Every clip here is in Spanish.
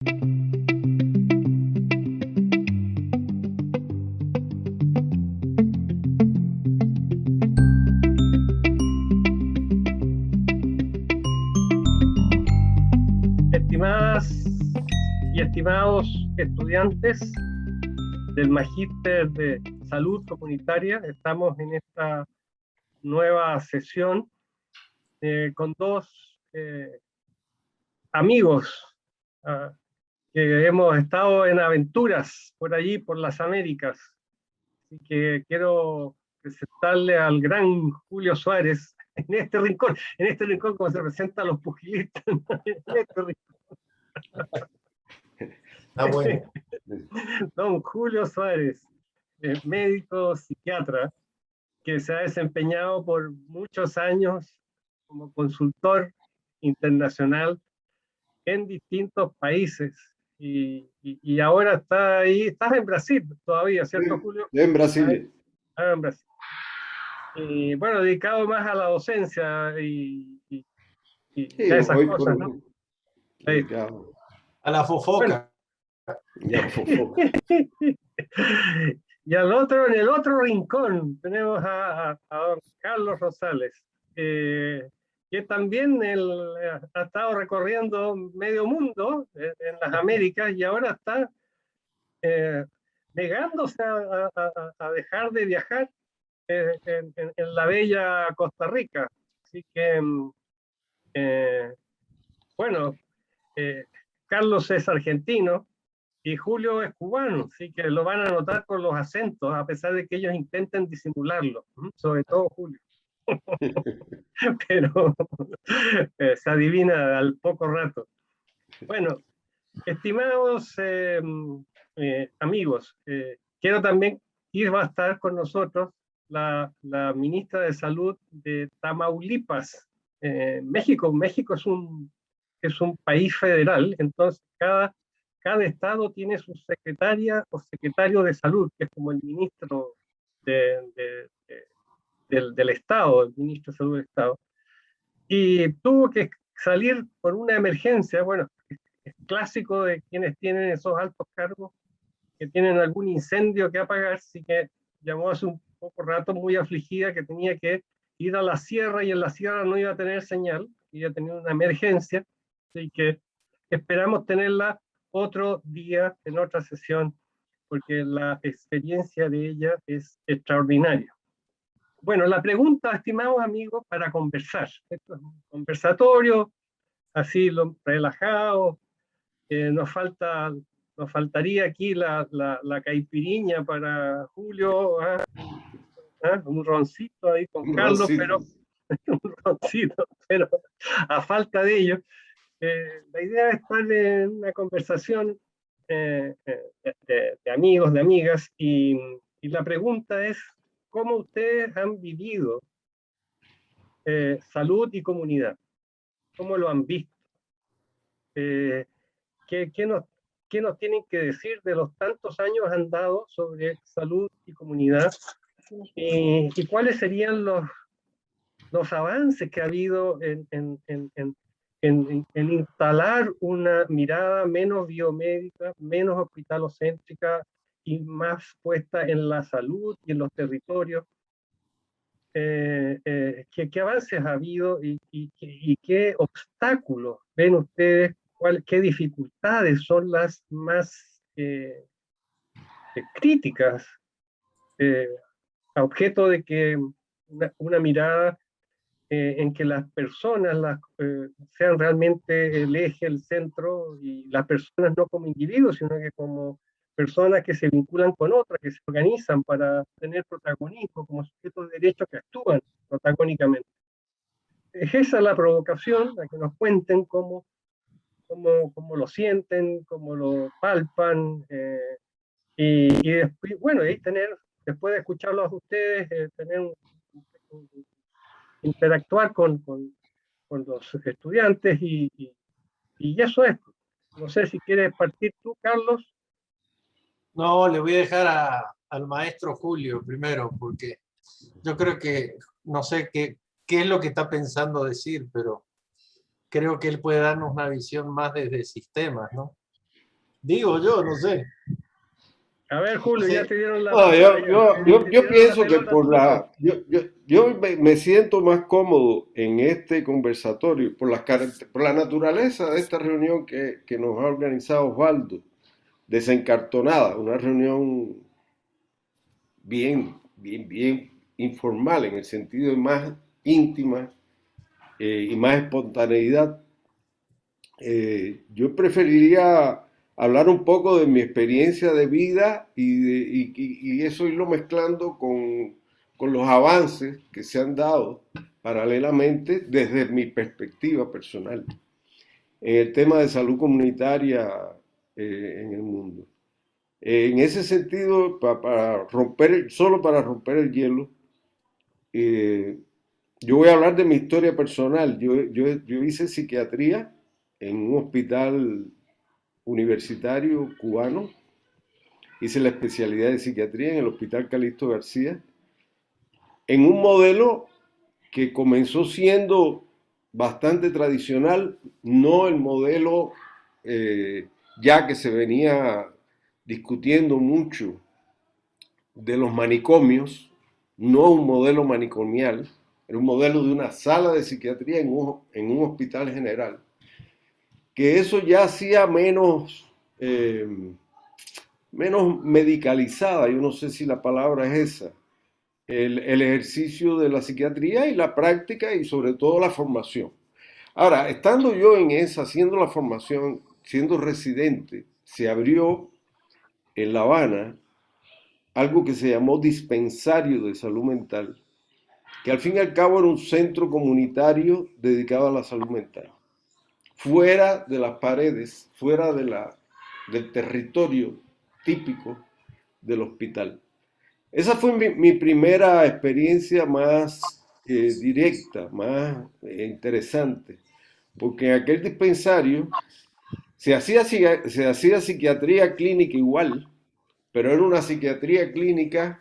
Estimadas y estimados estudiantes del Magíster de Salud Comunitaria, estamos en esta nueva sesión con dos amigos que hemos estado en aventuras por allí, por las Américas. Así que quiero presentarle al gran Julio Suárez en este rincón como se presentan los pugilistas, en este rincón. Ah, bueno. Don Julio Suárez, médico psiquiatra, que se ha desempeñado por muchos años como consultor internacional en distintos países. Y ahora está ahí, estás en Brasil todavía, ¿cierto, Sí, Julio? en Brasil. En Brasil. Y bueno, dedicado más a la docencia y Sí, a esas hoy cosas, por ¿no? ya, A la fofoca. ya fofoca. Y en el otro rincón, tenemos a don Carlos Rosales, que también ha estado recorriendo medio mundo en las Américas y ahora está negándose a dejar de viajar en la bella Costa Rica. Así que, bueno, Carlos es argentino y Julio es cubano, así que lo van a notar por los acentos, a pesar de que ellos intenten disimularlo, sobre todo Julio. Pero se adivina al poco rato. Bueno, estimados amigos, quiero también va a estar con nosotros la ministra de Salud de Tamaulipas, México. México es un país federal, entonces cada estado tiene su secretaria o secretario de salud, que es como el ministro del estado, el ministro de salud del estado, y tuvo que salir por una emergencia. Bueno, es clásico de quienes tienen esos altos cargos, que tienen algún incendio que apagar, así que llamó hace un poco rato muy afligida que tenía que ir a la sierra y en la sierra no iba a tener señal, iba a tener una emergencia, así que esperamos tenerla otro día en otra sesión, porque la experiencia de ella es extraordinaria. Bueno, la pregunta, estimados amigos, para conversar. Esto es un conversatorio, así relajado. Nos faltaría aquí la caipiriña para Julio, un roncito ahí con Carlos, Rosita. pero un roncito, pero a falta de ello, la idea es estar en una conversación de amigos, de amigas, y la pregunta es, ¿cómo ustedes han vivido salud y comunidad? ¿Cómo lo han visto? ¿Qué nos tienen que decir de los tantos años andados sobre salud y comunidad? ¿Y cuáles serían los avances que ha habido en instalar una mirada menos biomédica, menos hospitalocéntrica y más puesta en la salud y en los territorios? ¿Qué avances ha habido y qué obstáculos ven ustedes, qué dificultades son las más críticas a objeto de que una mirada en que las personas sean realmente el eje, el centro, y las personas no como individuos, sino que como personas que se vinculan con otras, que se organizan para tener protagonismo, como sujetos de derecho que actúan protagónicamente. Es esa la provocación, a que nos cuenten cómo lo sienten, cómo lo palpan, y después, bueno, y después de escucharlos a ustedes, interactuar con los estudiantes y eso es. No sé si quieres partir tú, Carlos. No, le voy a dejar al maestro Julio primero, porque yo creo que no sé qué es lo que está pensando decir, pero creo que él puede darnos una visión más desde sistemas, ¿no? Digo yo, no sé. A ver, Julio, Sí. ya te dieron la No, patada, ya. yo Te dieron la pienso que pelota, tú la tomas. yo me siento más cómodo en este conversatorio por la naturaleza de esta reunión que nos ha organizado Osvaldo, desencartonada, una reunión bien informal en el sentido de más íntima y más espontaneidad. Yo preferiría hablar un poco de mi experiencia de vida y eso irlo mezclando con los avances que se han dado paralelamente desde mi perspectiva personal en el tema de salud comunitaria en el mundo. En ese sentido, solo para romper el hielo, eh, yo voy a hablar de mi historia personal. Yo hice psiquiatría en un hospital universitario cubano. Hice la especialidad de psiquiatría en el Hospital Calixto García, en un modelo que comenzó siendo bastante tradicional, no el modelo ya que se venía discutiendo mucho de los manicomios, no un modelo manicomial, era un modelo de una sala de psiquiatría en un hospital general, que eso ya hacía menos medicalizada, yo no sé si la palabra es esa, el ejercicio de la psiquiatría y la práctica y sobre todo la formación. Ahora, estando yo en esa, haciendo la formación, siendo residente, se abrió en La Habana algo que se llamó dispensario de salud mental, que al fin y al cabo era un centro comunitario dedicado a la salud mental. Fuera de las paredes, fuera del territorio típico del hospital. Esa fue mi primera experiencia más directa, más interesante, porque en aquel dispensario se hacía psiquiatría clínica igual, pero era una psiquiatría clínica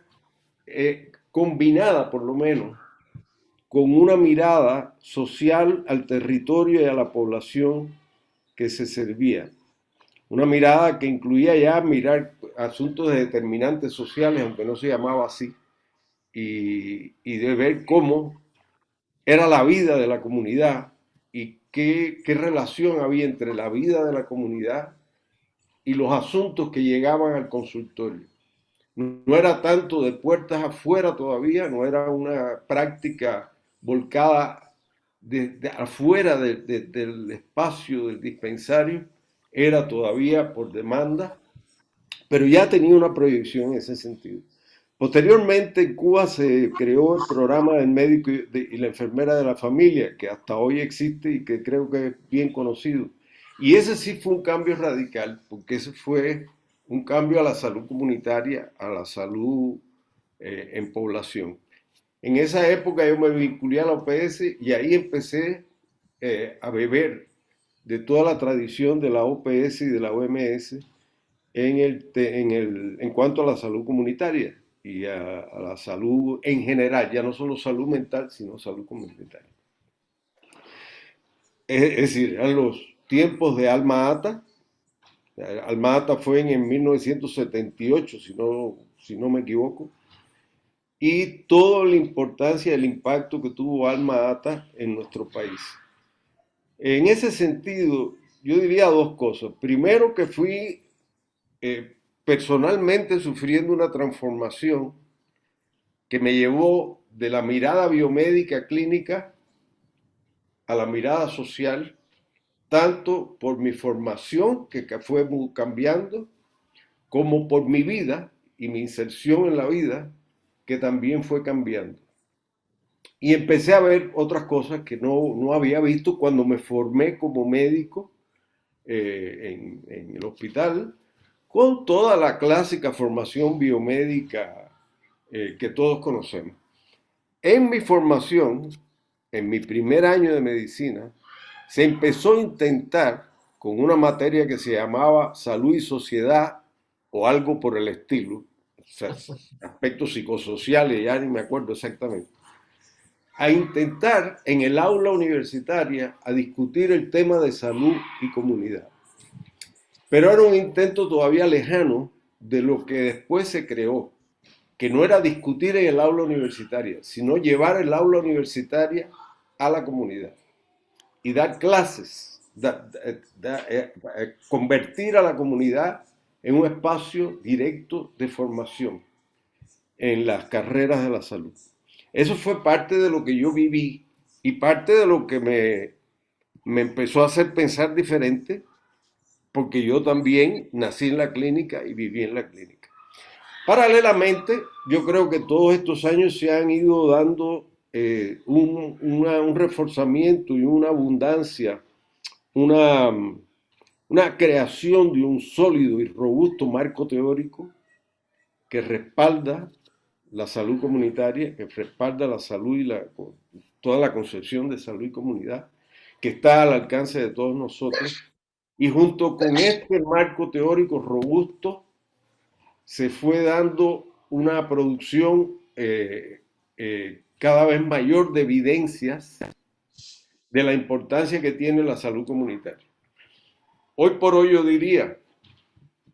combinada por lo menos con una mirada social al territorio y a la población que se servía. Una mirada que incluía ya mirar asuntos de determinantes sociales, aunque no se llamaba así, y de ver cómo era la vida de la comunidad y qué relación había entre la vida de la comunidad y los asuntos que llegaban al consultorio. No era tanto de puertas afuera todavía, no era una práctica volcada de afuera del espacio del dispensario, era todavía por demanda, pero ya tenía una proyección en ese sentido. Posteriormente en Cuba se creó el programa del médico y la enfermera de la familia, que hasta hoy existe y que creo que es bien conocido. Y ese sí fue un cambio radical, porque ese fue un cambio a la salud comunitaria, a la salud en población. En esa época yo me vinculé a la OPS y ahí empecé a beber de toda la tradición de la OPS y de la OMS en cuanto a la salud comunitaria y a la salud en general, ya no solo salud mental, sino salud comunitaria. Es decir, eran los tiempos de Alma Ata. Alma Ata fue en 1978, si no me equivoco, y toda la importancia y el impacto que tuvo Alma Ata en nuestro país. En ese sentido, yo diría dos cosas. Primero, que fui personalmente sufriendo una transformación que me llevó de la mirada biomédica clínica a la mirada social, tanto por mi formación, que fue cambiando, como por mi vida y mi inserción en la vida, que también fue cambiando. Y empecé a ver otras cosas que no había visto cuando me formé como médico en el hospital, con toda la clásica formación biomédica que todos conocemos. En mi formación, en mi primer año de medicina, se empezó a intentar con una materia que se llamaba salud y sociedad o algo por el estilo, o sea, aspectos psicosociales, ya ni me acuerdo exactamente, a intentar en el aula universitaria a discutir el tema de salud y comunidad. pero era un intento todavía lejano de lo que después se creó, que no era discutir en el aula universitaria, sino llevar el aula universitaria a la comunidad y dar clases, convertir a la comunidad en un espacio directo de formación en las carreras de la salud. Eso fue parte de lo que yo viví y parte de lo que me empezó a hacer pensar diferente, porque yo también nací en la clínica y viví en la clínica. Paralelamente, yo creo que todos estos años se han ido dando un reforzamiento y una abundancia, una creación de un sólido y robusto marco teórico que respalda la salud comunitaria, que respalda la salud y toda la concepción de salud y comunidad, que está al alcance de todos nosotros. Y junto con este marco teórico robusto, se fue dando una producción cada vez mayor de evidencias de la importancia que tiene la salud comunitaria. Hoy por hoy yo diría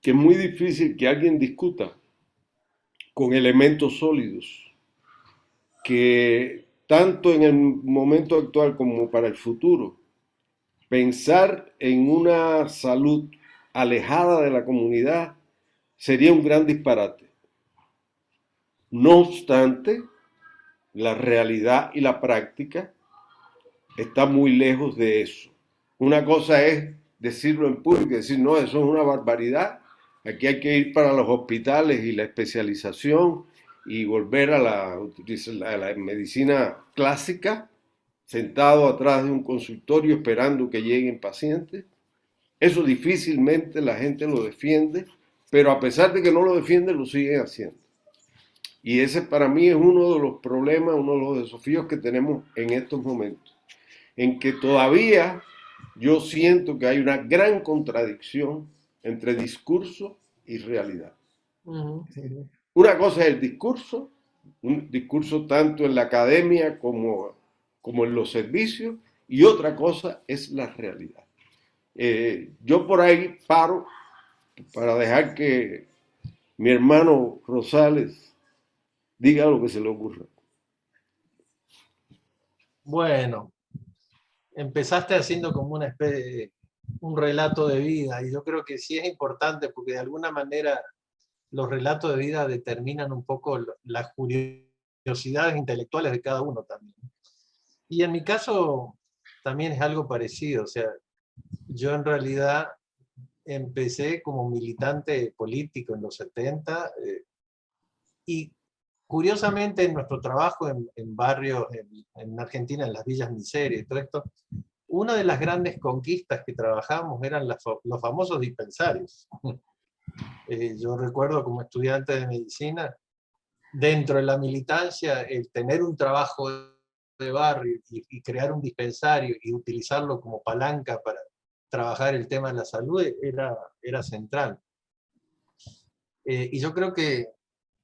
que es muy difícil que alguien discuta con elementos sólidos que tanto en el momento actual como para el futuro, pensar en una salud alejada de la comunidad sería un gran disparate. No obstante, la realidad y la práctica está muy lejos de eso. Una cosa es decirlo en público y decir, no, eso es una barbaridad, aquí hay que ir para los hospitales y la especialización y volver a la medicina clásica, sentado atrás de un consultorio esperando que lleguen pacientes. Eso difícilmente la gente lo defiende, pero a pesar de que no lo defiende, lo siguen haciendo. Y ese para mí es uno de los problemas, uno de los desafíos que tenemos en estos momentos, en que todavía yo siento que hay una gran contradicción entre discurso y realidad. Una cosa es el discurso, un discurso tanto en la academia como en los servicios, y otra cosa es la realidad. Yo por ahí paro para dejar que mi hermano Rosales diga lo que se le ocurra. Bueno, empezaste haciendo como una especie, un relato de vida, y yo creo que sí es importante porque de alguna manera los relatos de vida determinan un poco las curiosidades intelectuales de cada uno también. Y en mi caso también es algo parecido, o sea, yo en realidad empecé como militante político en los 70 y curiosamente en nuestro trabajo en barrios en Argentina, en las villas miserias y todo esto, una de las grandes conquistas que trabajamos eran los famosos dispensarios. Yo recuerdo como estudiante de medicina, dentro de la militancia, el tener un trabajo de barrio y crear un dispensario y utilizarlo como palanca para trabajar el tema de la salud era central. Y yo creo que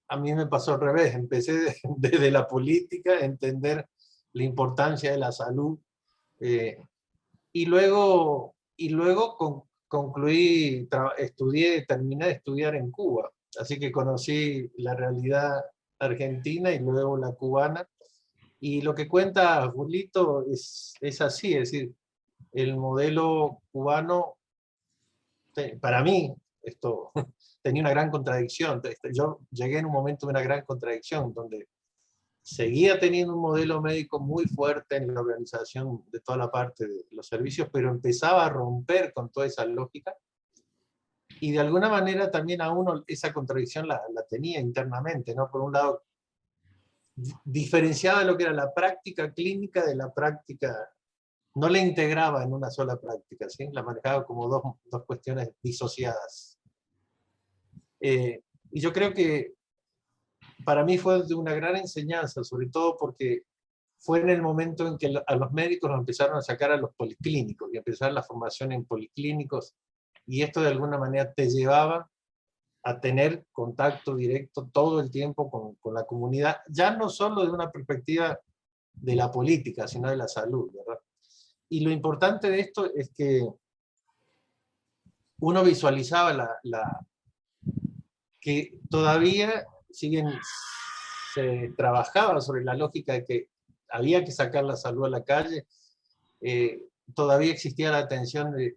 a mí me pasó al revés, empecé desde la política a entender la importancia de la salud y luego concluí, terminé de estudiar en Cuba, así que conocí la realidad argentina y luego la cubana, y lo que cuenta Julito es así, es decir, el modelo cubano, para mí, esto tenía una gran contradicción. Yo llegué en un momento de una gran contradicción, donde seguía teniendo un modelo médico muy fuerte en la organización de toda la parte de los servicios, pero empezaba a romper con toda esa lógica, y de alguna manera también a uno esa contradicción la tenía internamente, ¿no? Por un lado, diferenciaba lo que era la práctica clínica de la práctica, no la integraba en una sola práctica, ¿sí? La manejaba como dos cuestiones disociadas. Y yo creo que para mí fue de una gran enseñanza, sobre todo porque fue en el momento en que a los médicos nos empezaron a sacar a los policlínicos y empezar la formación en policlínicos, y esto de alguna manera te llevaba a tener contacto directo todo el tiempo con la comunidad, ya no solo de una perspectiva de la política, sino de la salud, ¿verdad? Y lo importante de esto es que uno visualizaba que todavía, si bien se trabajaba sobre la lógica de que había que sacar la salud a la calle, todavía existía la tensión de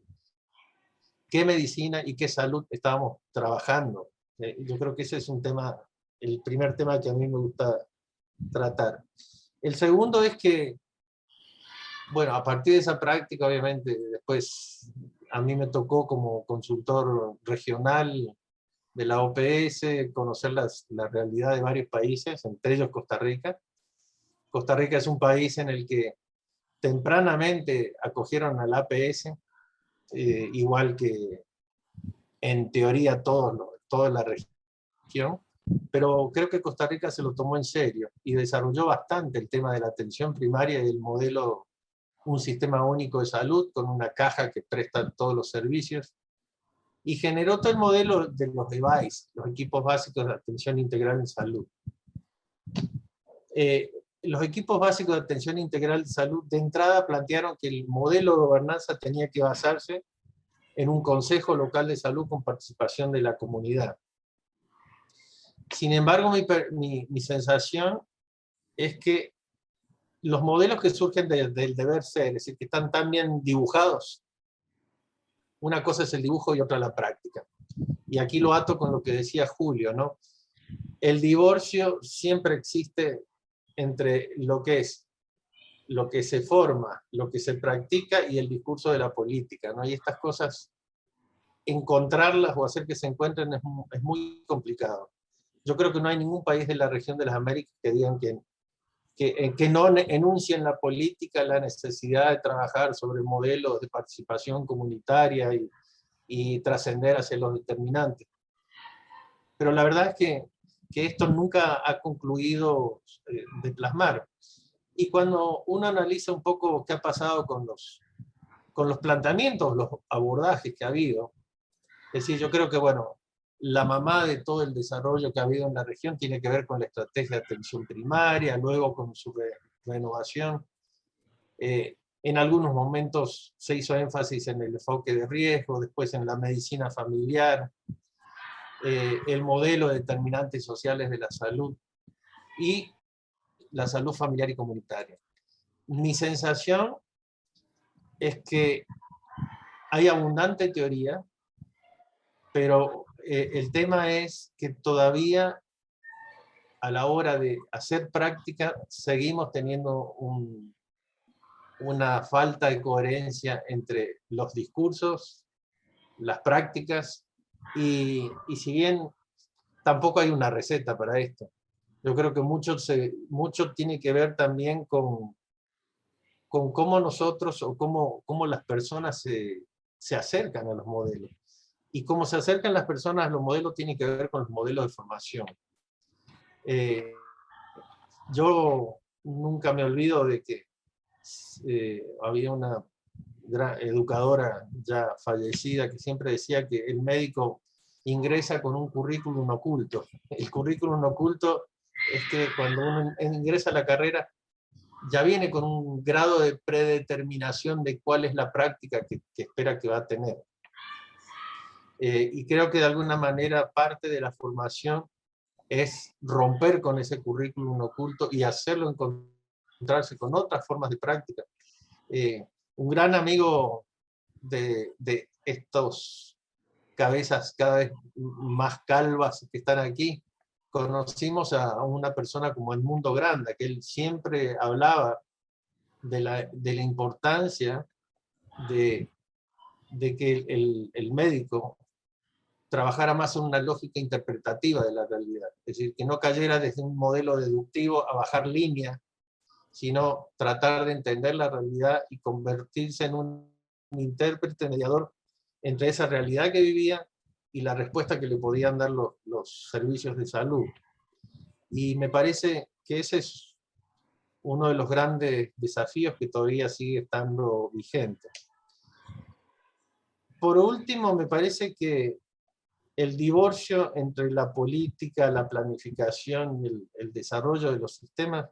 qué medicina y qué salud estábamos trabajando. Yo creo que ese es un tema, el primer tema que a mí me gusta tratar. El segundo es que, bueno, a partir de esa práctica, obviamente, después a mí me tocó como consultor regional de la OPS conocer la realidad de varios países, entre ellos Costa Rica. Costa Rica es un país en el que tempranamente acogieron al APS, igual que en teoría toda la región, pero creo que Costa Rica se lo tomó en serio y desarrolló bastante el tema de la atención primaria y el modelo, un sistema único de salud con una caja que presta todos los servicios, y generó todo el modelo de los devices, los equipos básicos de atención integral en salud. Los equipos básicos de atención integral de salud de entrada plantearon que el modelo de gobernanza tenía que basarse en un consejo local de salud con participación de la comunidad. Sin embargo, mi sensación es que los modelos que surgen del deber ser, es decir, que están tan bien dibujados, una cosa es el dibujo y otra la práctica. Y aquí lo ato con lo que decía Julio, ¿no? El divorcio siempre existe entre lo que se forma, lo que se practica y el discurso de la política, ¿no? Y estas cosas, encontrarlas o hacer que se encuentren es muy complicado. Yo creo que no hay ningún país de la región de las Américas que digan que no enuncien la política, la necesidad de trabajar sobre modelos de participación comunitaria y trascender hacia los determinantes. Pero la verdad es que esto nunca ha concluido de plasmar. Y cuando uno analiza un poco qué ha pasado con los planteamientos, los abordajes que ha habido, es decir, yo creo que, bueno, la mamá de todo el desarrollo que ha habido en la región tiene que ver con la estrategia de atención primaria, luego con su renovación. En algunos momentos se hizo énfasis en el enfoque de riesgo, después en la medicina familiar, el modelo de determinantes sociales de la salud y la salud familiar y comunitaria. Mi sensación es que hay abundante teoría, pero el tema es que todavía a la hora de hacer práctica seguimos teniendo una falta de coherencia entre los discursos, las prácticas, y si bien tampoco hay una receta para esto, yo creo que mucho tiene que ver también con cómo nosotros o cómo las personas se acercan a los modelos. Y cómo se acercan las personas a los modelos tiene que ver con los modelos de formación. Yo nunca me olvido de que había una gran educadora ya fallecida que siempre decía que el médico ingresa con un currículum oculto. El currículum oculto es que cuando uno ingresa a la carrera ya viene con un grado de predeterminación de cuál es la práctica que espera que va a tener. Y creo que de alguna manera parte de la formación es romper con ese currículum oculto y hacerlo encontrarse con otras formas de práctica. Un gran amigo de estos cabezas cada vez más calvas que están aquí, conocimos a una persona como Edmundo Granda, que él siempre hablaba de la importancia de que el médico trabajara más en una lógica interpretativa de la realidad. Es decir, que no cayera desde un modelo deductivo a bajar línea, sino tratar de entender la realidad y convertirse en un intérprete mediador entre esa realidad que vivía y la respuesta que le podían dar los servicios de salud. Y me parece que ese es uno de los grandes desafíos que todavía sigue estando vigente. Por último, me parece que el divorcio entre la política, la planificación y el desarrollo de los sistemas,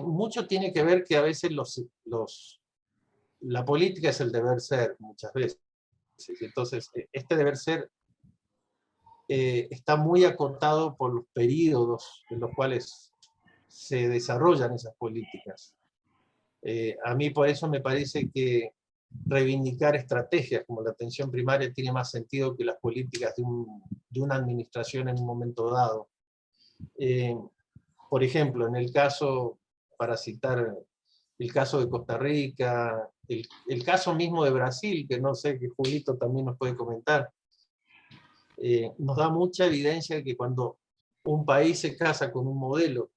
mucho tiene que ver que a veces la política es el deber ser, muchas veces. Entonces, este deber ser está muy acotado por los periodos en los cuales se desarrollan esas políticas. A mí por eso me parece que reivindicar estrategias como la atención primaria tiene más sentido que las políticas de una administración en un momento dado. Por ejemplo, en el caso, para citar el caso de Costa Rica, el caso mismo de Brasil, que no sé, que Julito también nos puede comentar, nos da mucha evidencia de que cuando un país se casa con un modelo,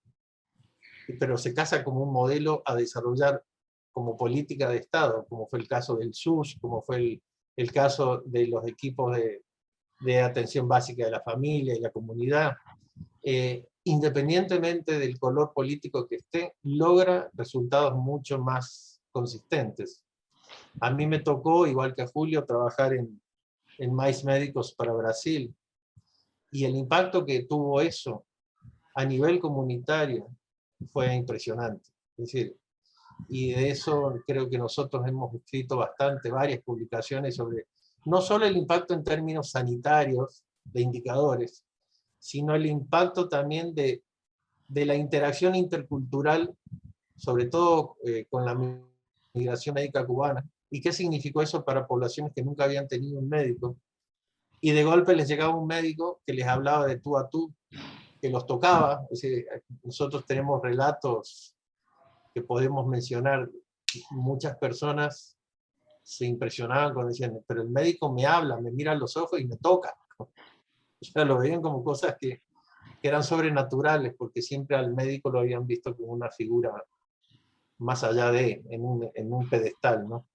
pero se casa como un modelo a desarrollar como política de Estado, como fue el caso del SUS, como fue el caso de los equipos de atención básica de la familia y la comunidad, independientemente del color político que esté, logra resultados mucho más consistentes. A mí me tocó, igual que a Julio, trabajar en Mais Médicos para Brasil, y el impacto que tuvo eso a nivel comunitario fue impresionante. Es decir, y de eso creo que nosotros hemos escrito bastante, varias publicaciones sobre no solo el impacto en términos sanitarios, de indicadores, sino el impacto también de la interacción intercultural, sobre todo con la migración médica cubana, y qué significó eso para poblaciones que nunca habían tenido un médico, y de golpe les llegaba un médico que les hablaba de tú a tú, que los tocaba. Es decir, nosotros tenemos relatos que podemos mencionar, muchas personas se impresionaban cuando decían, pero el médico me habla, me mira a los ojos y me toca. O sea, lo veían como cosas que eran sobrenaturales, porque siempre al médico lo habían visto como una figura más allá de, en un pedestal, ¿no?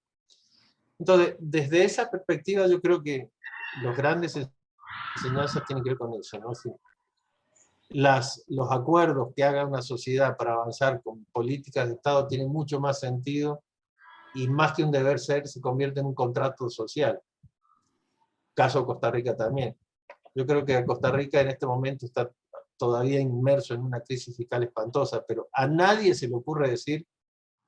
Entonces, desde esa perspectiva yo creo que los grandes enseñanzas tienen que ver con eso, ¿no? Sí. Los acuerdos que haga una sociedad para avanzar con políticas de Estado tienen mucho más sentido, y más que un deber ser, se convierte en un contrato social. Caso Costa Rica también. Yo creo que Costa Rica en este momento está todavía inmerso en una crisis fiscal espantosa, pero a nadie se le ocurre decir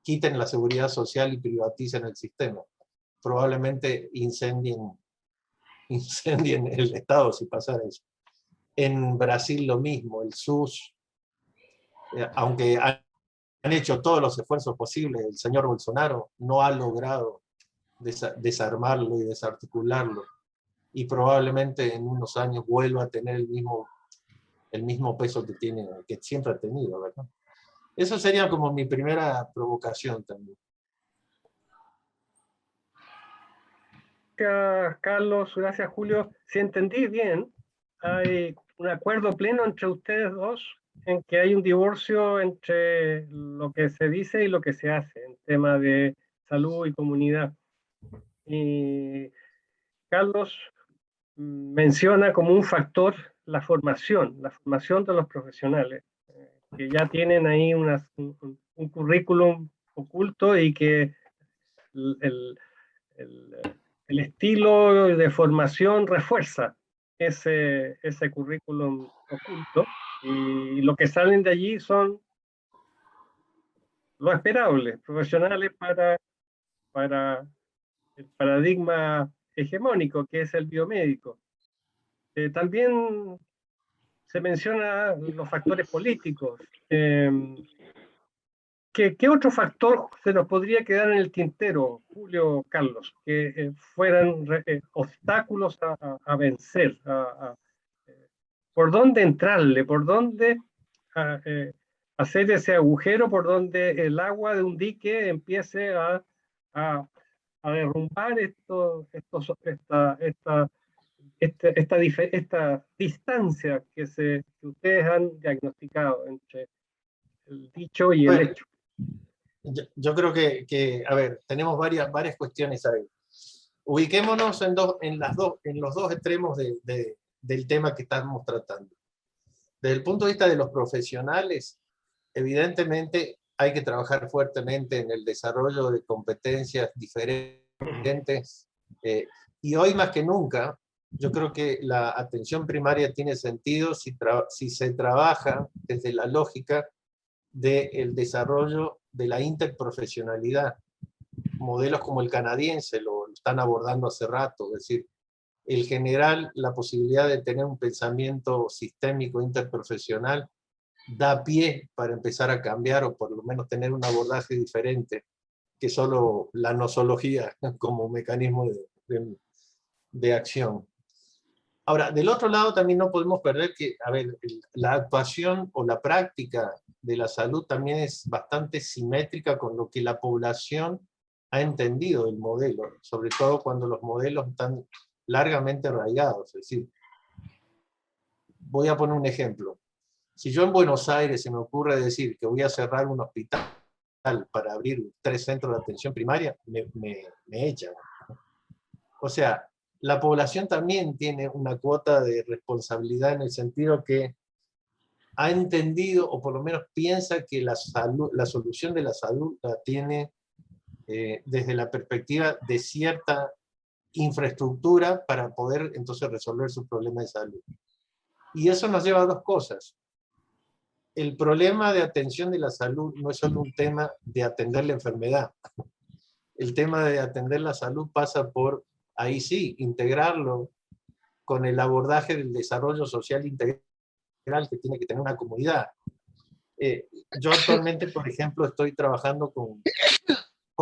quiten la seguridad social y privaticen el sistema. Probablemente incendien el Estado si pasara eso. En Brasil lo mismo, el SUS, aunque han hecho todos los esfuerzos posibles, el señor Bolsonaro no ha logrado desarmarlo y desarticularlo, y probablemente en unos años vuelva a tener el mismo peso que siempre ha tenido, ¿verdad? Eso sería como mi primera provocación también. Gracias, Carlos, gracias, Julio. Si entendí bien, hay un acuerdo pleno entre ustedes dos en que hay un divorcio entre lo que se dice y lo que se hace en tema de salud y comunidad. Y Carlos menciona como un factor la formación de los profesionales, que ya tienen ahí un currículum oculto, y que el, el estilo de formación refuerza ese currículum oculto, y lo que salen de allí son lo esperable, profesionales para el paradigma hegemónico que es el biomédico. También se menciona los factores políticos. ¿Qué otro factor se nos podría quedar en el tintero, Julio, Carlos, que fueran obstáculos a vencer? ¿Por dónde entrarle? ¿Por dónde hacer ese agujero por donde el agua de un dique empiece a derrumbar esta distancia que ustedes han diagnosticado entre el dicho y el hecho? Yo creo que, a ver, tenemos varias cuestiones ahí. Ubiquémonos en los dos extremos del tema que estamos tratando. Desde el punto de vista de los profesionales, evidentemente hay que trabajar fuertemente en el desarrollo de competencias diferentes, y hoy más que nunca, yo creo que la atención primaria tiene sentido si se trabaja desde la lógica del desarrollo de la interprofesionalidad. Modelos como el canadiense lo lo están abordando hace rato, es decir, el general, la posibilidad de tener un pensamiento sistémico interprofesional da pie para empezar a cambiar o por lo menos tener un abordaje diferente que solo la nosología como mecanismo de acción. Ahora, del otro lado también no podemos perder que, a ver, la actuación o la práctica de la salud también es bastante simétrica con lo que la población ha entendido del modelo, sobre todo cuando los modelos están largamente arraigados. Es decir, voy a poner un ejemplo. Si yo en Buenos Aires se me ocurre decir que voy a cerrar un hospital para abrir 3 centros de atención primaria, me echan. O sea, la población también tiene una cuota de responsabilidad en el sentido que ha entendido, o por lo menos piensa que la solución de la salud la tiene desde la perspectiva de cierta infraestructura para poder entonces resolver su problema de salud. Y eso nos lleva a 2 cosas. El problema de atención de la salud no es solo un tema de atender la enfermedad. El tema de atender la salud pasa por, ahí sí, integrarlo con el abordaje del desarrollo social integral que tiene que tener una comunidad. Yo actualmente, por ejemplo, estoy trabajando con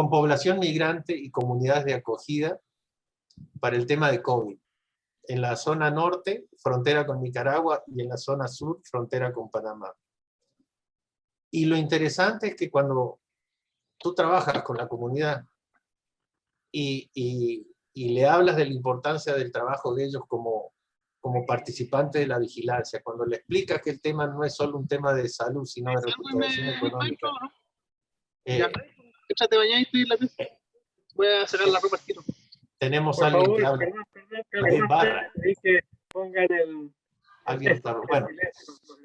población migrante y comunidades de acogida para el tema de COVID. En la zona norte, frontera con Nicaragua, y en la zona sur, frontera con Panamá. Y lo interesante es que cuando tú trabajas con la comunidad y le hablas de la importancia del trabajo de ellos como participantes de la vigilancia, cuando le explicas que el tema no es solo un tema de salud, sino de recuperación económica. Ya, échate bañar y estoy en la pieza. Voy a sacar la ropa al tiro. Tenemos Por alguien favor, que habla. perdón, Barra. que pongan el... Alguien está... Bueno,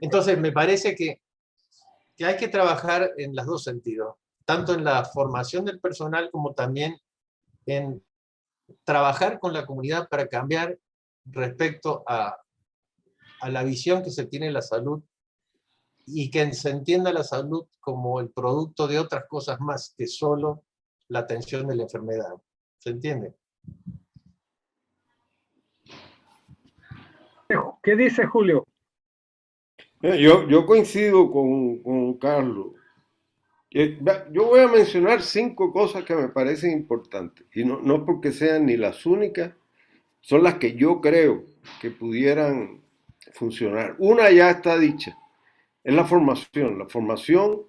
entonces me parece que hay que trabajar en los 2 sentidos, tanto en la formación del personal como también en trabajar con la comunidad para cambiar respecto a la visión que se tiene de la salud y que se entienda la salud como el producto de otras cosas más que solo la atención de la enfermedad. ¿Se entiende? ¿Qué dice Julio? Yo coincido con Carlos. Yo voy a mencionar 5 cosas que me parecen importantes, y no porque sean ni las únicas, son las que yo creo que pudieran funcionar. Una ya está dicha, es la formación. La formación,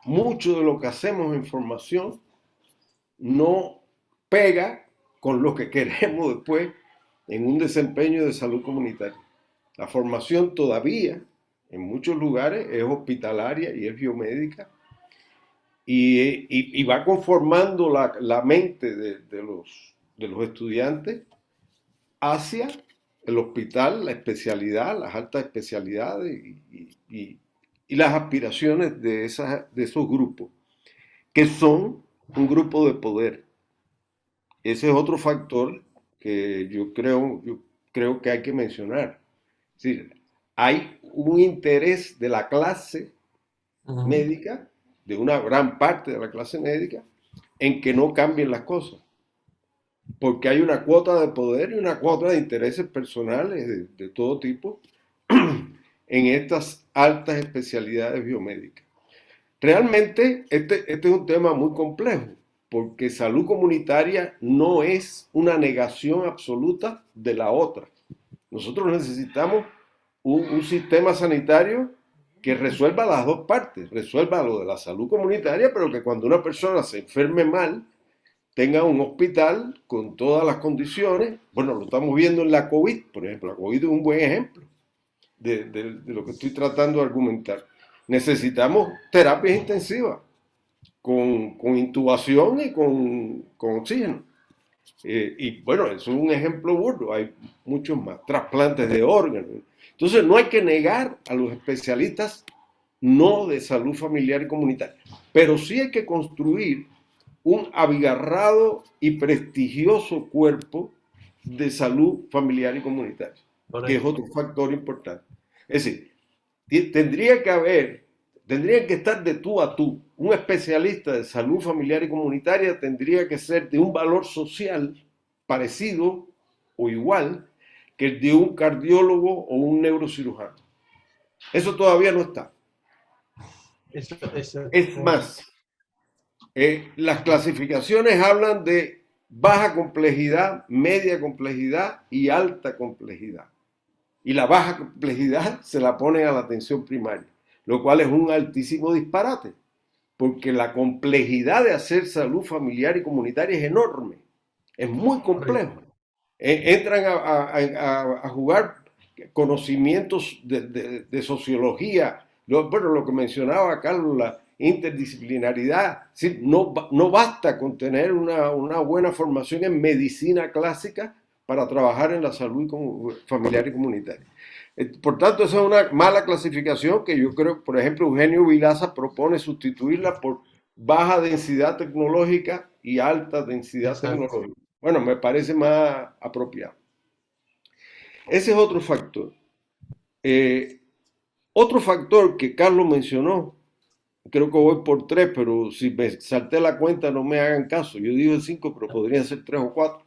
mucho de lo que hacemos en formación no pega con lo que queremos después en un desempeño de salud comunitaria. La formación todavía, en muchos lugares, es hospitalaria y es biomédica, y va conformando la mente de los estudiantes hacia el hospital, la especialidad, las altas especialidades y las aspiraciones de esos grupos, que son un grupo de poder. Ese es otro factor que yo creo que hay que mencionar. Es decir, hay un interés de la clase médica, de una gran parte de la clase médica, en que no cambien las cosas. Porque hay una cuota de poder y una cuota de intereses personales de todo tipo en estas altas especialidades biomédicas. Realmente este es un tema muy complejo, porque salud comunitaria no es una negación absoluta de la otra. Nosotros necesitamos un sistema sanitario que resuelva las 2 partes, resuelva lo de la salud comunitaria, pero que cuando una persona se enferme mal, tenga un hospital con todas las condiciones. Bueno, lo estamos viendo en la COVID, por ejemplo. La COVID es un buen ejemplo de lo que estoy tratando de argumentar. Necesitamos terapias intensivas, con intubación y con oxígeno. Y bueno, eso es un ejemplo burdo, hay muchos más, trasplantes de órganos. Entonces no hay que negar a los especialistas no de salud familiar y comunitaria, pero sí hay que construir un abigarrado y prestigioso cuerpo de salud familiar y comunitaria, que es otro factor importante. Es decir, tendrían que estar de tú a tú un especialista de salud familiar y comunitaria tendría que ser de un valor social parecido o igual que el de un cardiólogo o un neurocirujano. Eso todavía no está. Es más, las clasificaciones hablan de baja complejidad, media complejidad y alta complejidad. Y la baja complejidad se la pone a la atención primaria, lo cual es un altísimo disparate, porque la complejidad de hacer salud familiar y comunitaria es enorme, es muy complejo. Entran a jugar conocimientos de sociología, bueno, lo que mencionaba Carlos, la interdisciplinaridad. ¿Sí? No basta con tener una buena formación en medicina clásica para trabajar en la salud familiar y comunitaria. Por tanto, esa es una mala clasificación que yo creo, por ejemplo, Eugenio Vilaza propone sustituirla por baja densidad tecnológica y alta densidad tecnológica. Bueno, me parece más apropiado. Ese es otro factor. Otro factor que Carlos mencionó, creo que voy por 3, pero si me salté la cuenta no me hagan caso. Yo digo 5, pero podrían ser 3 o 4.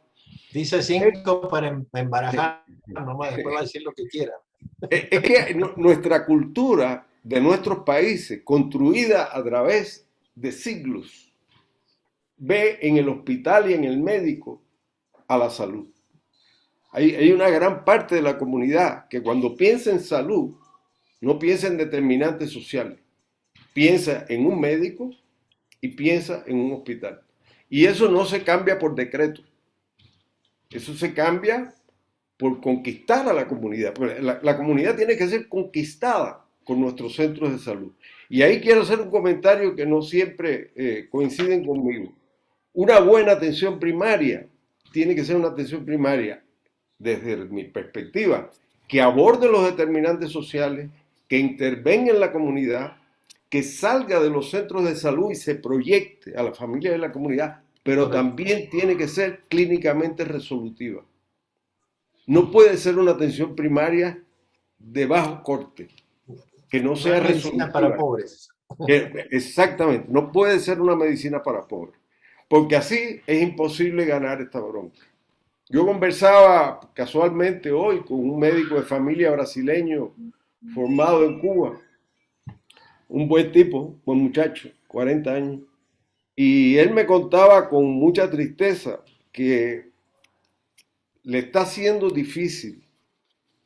Dice 5 para embarajar, nomás después va a decir lo que quiera. Es que nuestra cultura de nuestros países, construida a través de siglos, ve en el hospital y en el médico a la salud. Hay una gran parte de la comunidad que cuando piensa en salud, no piensa en determinantes sociales. Piensa en un médico y piensa en un hospital. Y eso no se cambia por decreto. Eso se cambia por conquistar a la comunidad. La comunidad tiene que ser conquistada con nuestros centros de salud. Y ahí quiero hacer un comentario que no siempre coinciden conmigo. Una buena atención primaria tiene que ser una atención primaria, desde mi perspectiva, que aborde los determinantes sociales, que intervenga en la comunidad, que salga de los centros de salud y se proyecte a la familia de la comunidad, pero también tiene que ser clínicamente resolutiva. No puede ser una atención primaria de bajo corte, que no sea resolutiva. Para pobres. Exactamente, no puede ser una medicina para pobres, porque así es imposible ganar esta bronca. Yo conversaba casualmente hoy con un médico de familia brasileño formado en Cuba, un buen tipo, buen muchacho, 40 años, y él me contaba con mucha tristeza que le está haciendo difícil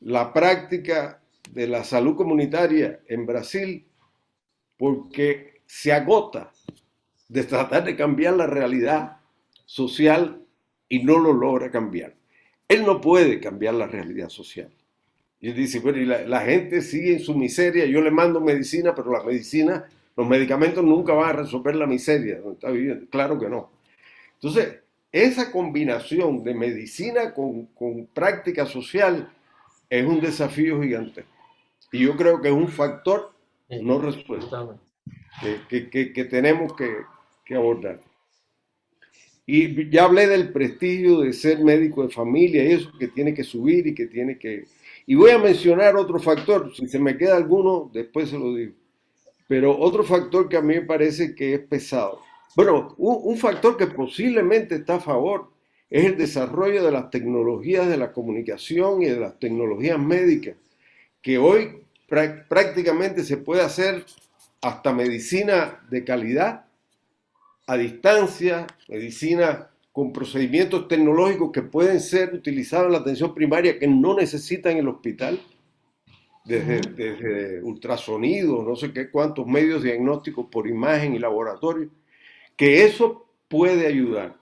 la práctica de la salud comunitaria en Brasil porque se agota de tratar de cambiar la realidad social y no lo logra cambiar. Él no puede cambiar la realidad social. Y él dice, bueno, y la gente sigue en su miseria, yo le mando medicina, pero la medicina, los medicamentos nunca van a resolver la miseria donde está viviendo. Claro que no. Entonces, esa combinación de medicina con práctica social es un desafío gigantesco. Y yo creo que es un factor no resuelto que tenemos que abordar. Y ya hablé del prestigio de ser médico de familia y eso que tiene que subir y que tiene que... Y voy a mencionar otro factor, si se me queda alguno, después se lo digo. Pero otro factor que a mí me parece que es pesado. Bueno, un factor que posiblemente está a favor es el desarrollo de las tecnologías de la comunicación y de las tecnologías médicas, que hoy prácticamente se puede hacer hasta medicina de calidad, a distancia, medicina con procedimientos tecnológicos que pueden ser utilizados en la atención primaria que no necesitan el hospital, desde ultrasonido, no sé qué cuántos medios diagnósticos por imagen y laboratorio, que eso puede ayudar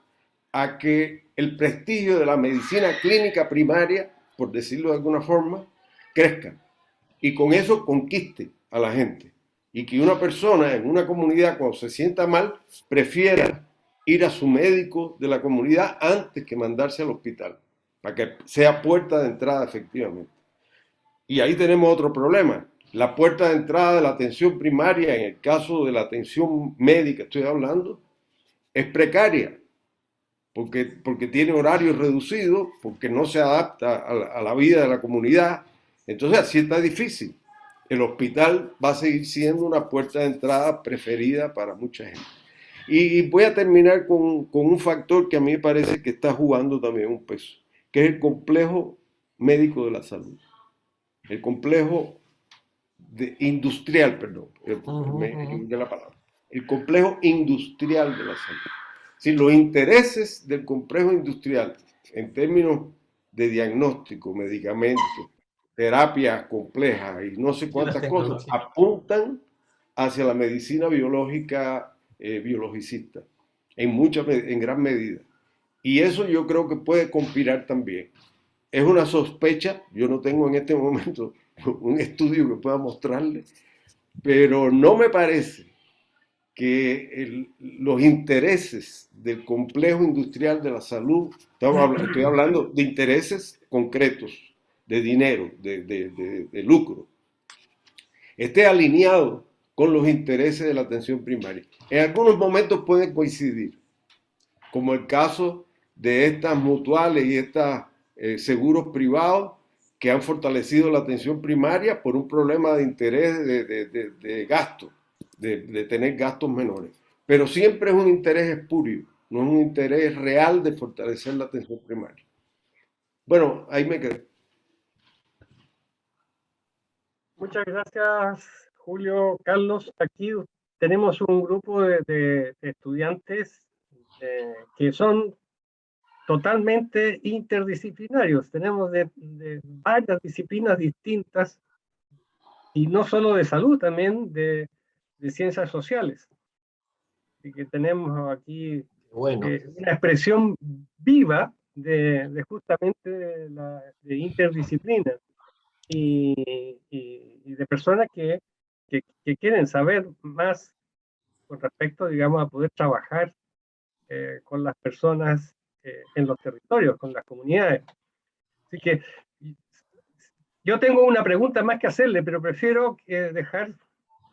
a que el prestigio de la medicina clínica primaria, por decirlo de alguna forma, crezca y con eso conquiste a la gente. Y que una persona en una comunidad cuando se sienta mal prefiera ir a su médico de la comunidad antes que mandarse al hospital, para que sea puerta de entrada efectivamente. Y ahí tenemos otro problema. La puerta de entrada de la atención primaria, en el caso de la atención médica estoy hablando, es precaria, porque tiene horarios reducidos, porque no se adapta a la vida de la comunidad. Entonces así está difícil. el hospital va a seguir siendo una puerta de entrada preferida para mucha gente. Y voy a terminar con un factor que a mí me parece que está jugando también un peso, que es el complejo médico de la salud. El complejo industrial, perdón, me equivoqué la palabra. El complejo industrial de la salud. Si los intereses del complejo industrial en términos de diagnóstico, medicamentos, terapias complejas y no sé cuántas cosas apuntan hacia la medicina biológica biologicista en gran medida. Y eso yo creo que puede conspirar también. Es una sospecha, yo no tengo en este momento un estudio que pueda mostrarle, pero no me parece que los intereses del complejo industrial de la salud, estoy hablando de intereses concretos, de dinero, de lucro, esté alineado con los intereses de la atención primaria. En algunos momentos pueden coincidir, como el caso de estas mutuales y estos seguros privados que han fortalecido la atención primaria por un problema de interés de gasto, de tener gastos menores. Pero siempre es un interés espurio, no es un interés real de fortalecer la atención primaria. Bueno, ahí me quedé. Muchas gracias, Julio. Carlos, aquí tenemos un grupo de estudiantes que son totalmente interdisciplinarios. Tenemos de varias disciplinas distintas y no solo de salud, también de ciencias sociales. Así que tenemos aquí una expresión viva de justamente de interdisciplina y de personas que quieren saber más con respecto, digamos, a poder trabajar con las personas en los territorios, con las comunidades. Así que yo tengo una pregunta más que hacerle, pero prefiero dejar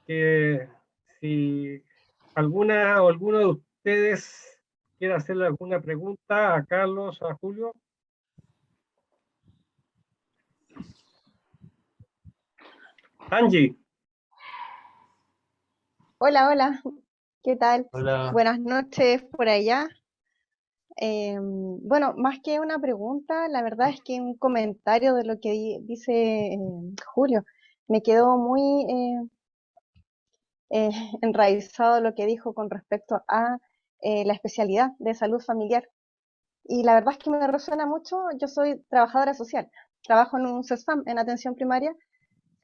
que si alguna o alguno de ustedes quiere hacerle alguna pregunta a Carlos o a Julio. Angie. Hola, hola, ¿qué tal? Hola. Buenas noches por allá. Bueno, más que una pregunta, la verdad es que un comentario de lo que dice Julio. Me quedó muy enraizado lo que dijo con respecto a la especialidad de salud familiar. Y la verdad es que me resuena mucho. Yo soy trabajadora social, trabajo en un CESFAM, en atención primaria.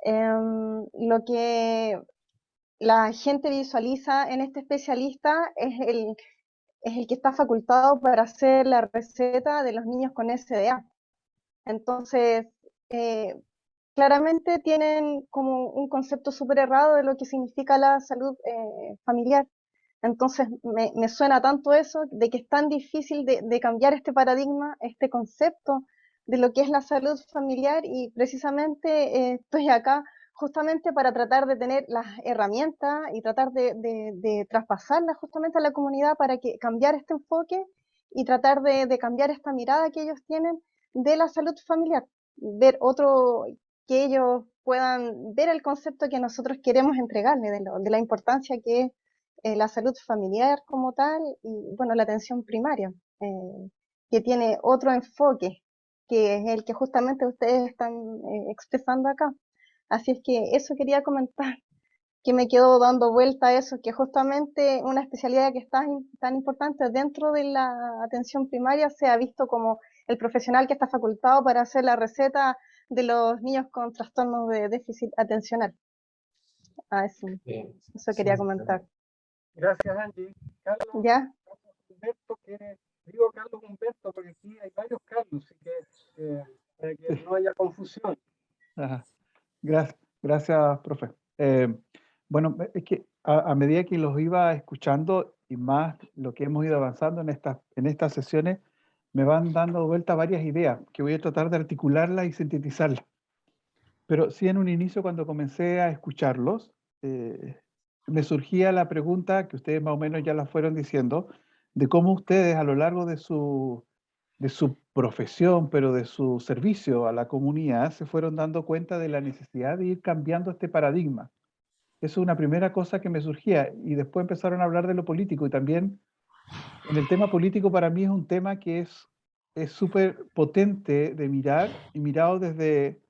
Lo que la gente visualiza en este especialista es el que está facultado para hacer la receta de los niños con SDA. Entonces, claramente tienen como un concepto súper errado de lo que significa la salud familiar. Entonces, me suena tanto eso, de que es tan difícil de cambiar este paradigma, este concepto de lo que es la salud familiar, y precisamente estoy acá justamente para tratar de tener las herramientas y tratar de traspasarlas justamente a la comunidad para que cambiar este enfoque y tratar de cambiar esta mirada que ellos tienen de la salud familiar, ver otro, que ellos puedan ver el concepto que nosotros queremos entregarle de la importancia que es la salud familiar como tal, y bueno, la atención primaria, que tiene otro enfoque, que es el que justamente ustedes están expresando acá. Así es que eso quería comentar, que me quedo dando vuelta a eso, que justamente una especialidad que está tan importante dentro de la atención primaria sea visto como el profesional que está facultado para hacer la receta de los niños con trastornos de déficit atencional. Eso quería comentar. Gracias, Angie. Carlos, ¿Ya? Humberto, digo Carlos Humberto porque aquí hay varios Carlos, así que para que no haya confusión. Ajá. Gracias, profe. Bueno, es que a medida que los iba escuchando y más lo que hemos ido avanzando en estas sesiones, me van dando vuelta varias ideas que voy a tratar de articularlas y sintetizarlas. Pero sí, en un inicio, cuando comencé a escucharlos, me surgía la pregunta, que ustedes más o menos ya la fueron diciendo, de cómo ustedes a lo largo de su profesión, pero de su servicio a la comunidad, se fueron dando cuenta de la necesidad de ir cambiando este paradigma. Eso es una primera cosa que me surgía, y después empezaron a hablar de lo político, y también en el tema político para mí es un tema que es súper potente de mirar, y mirado desde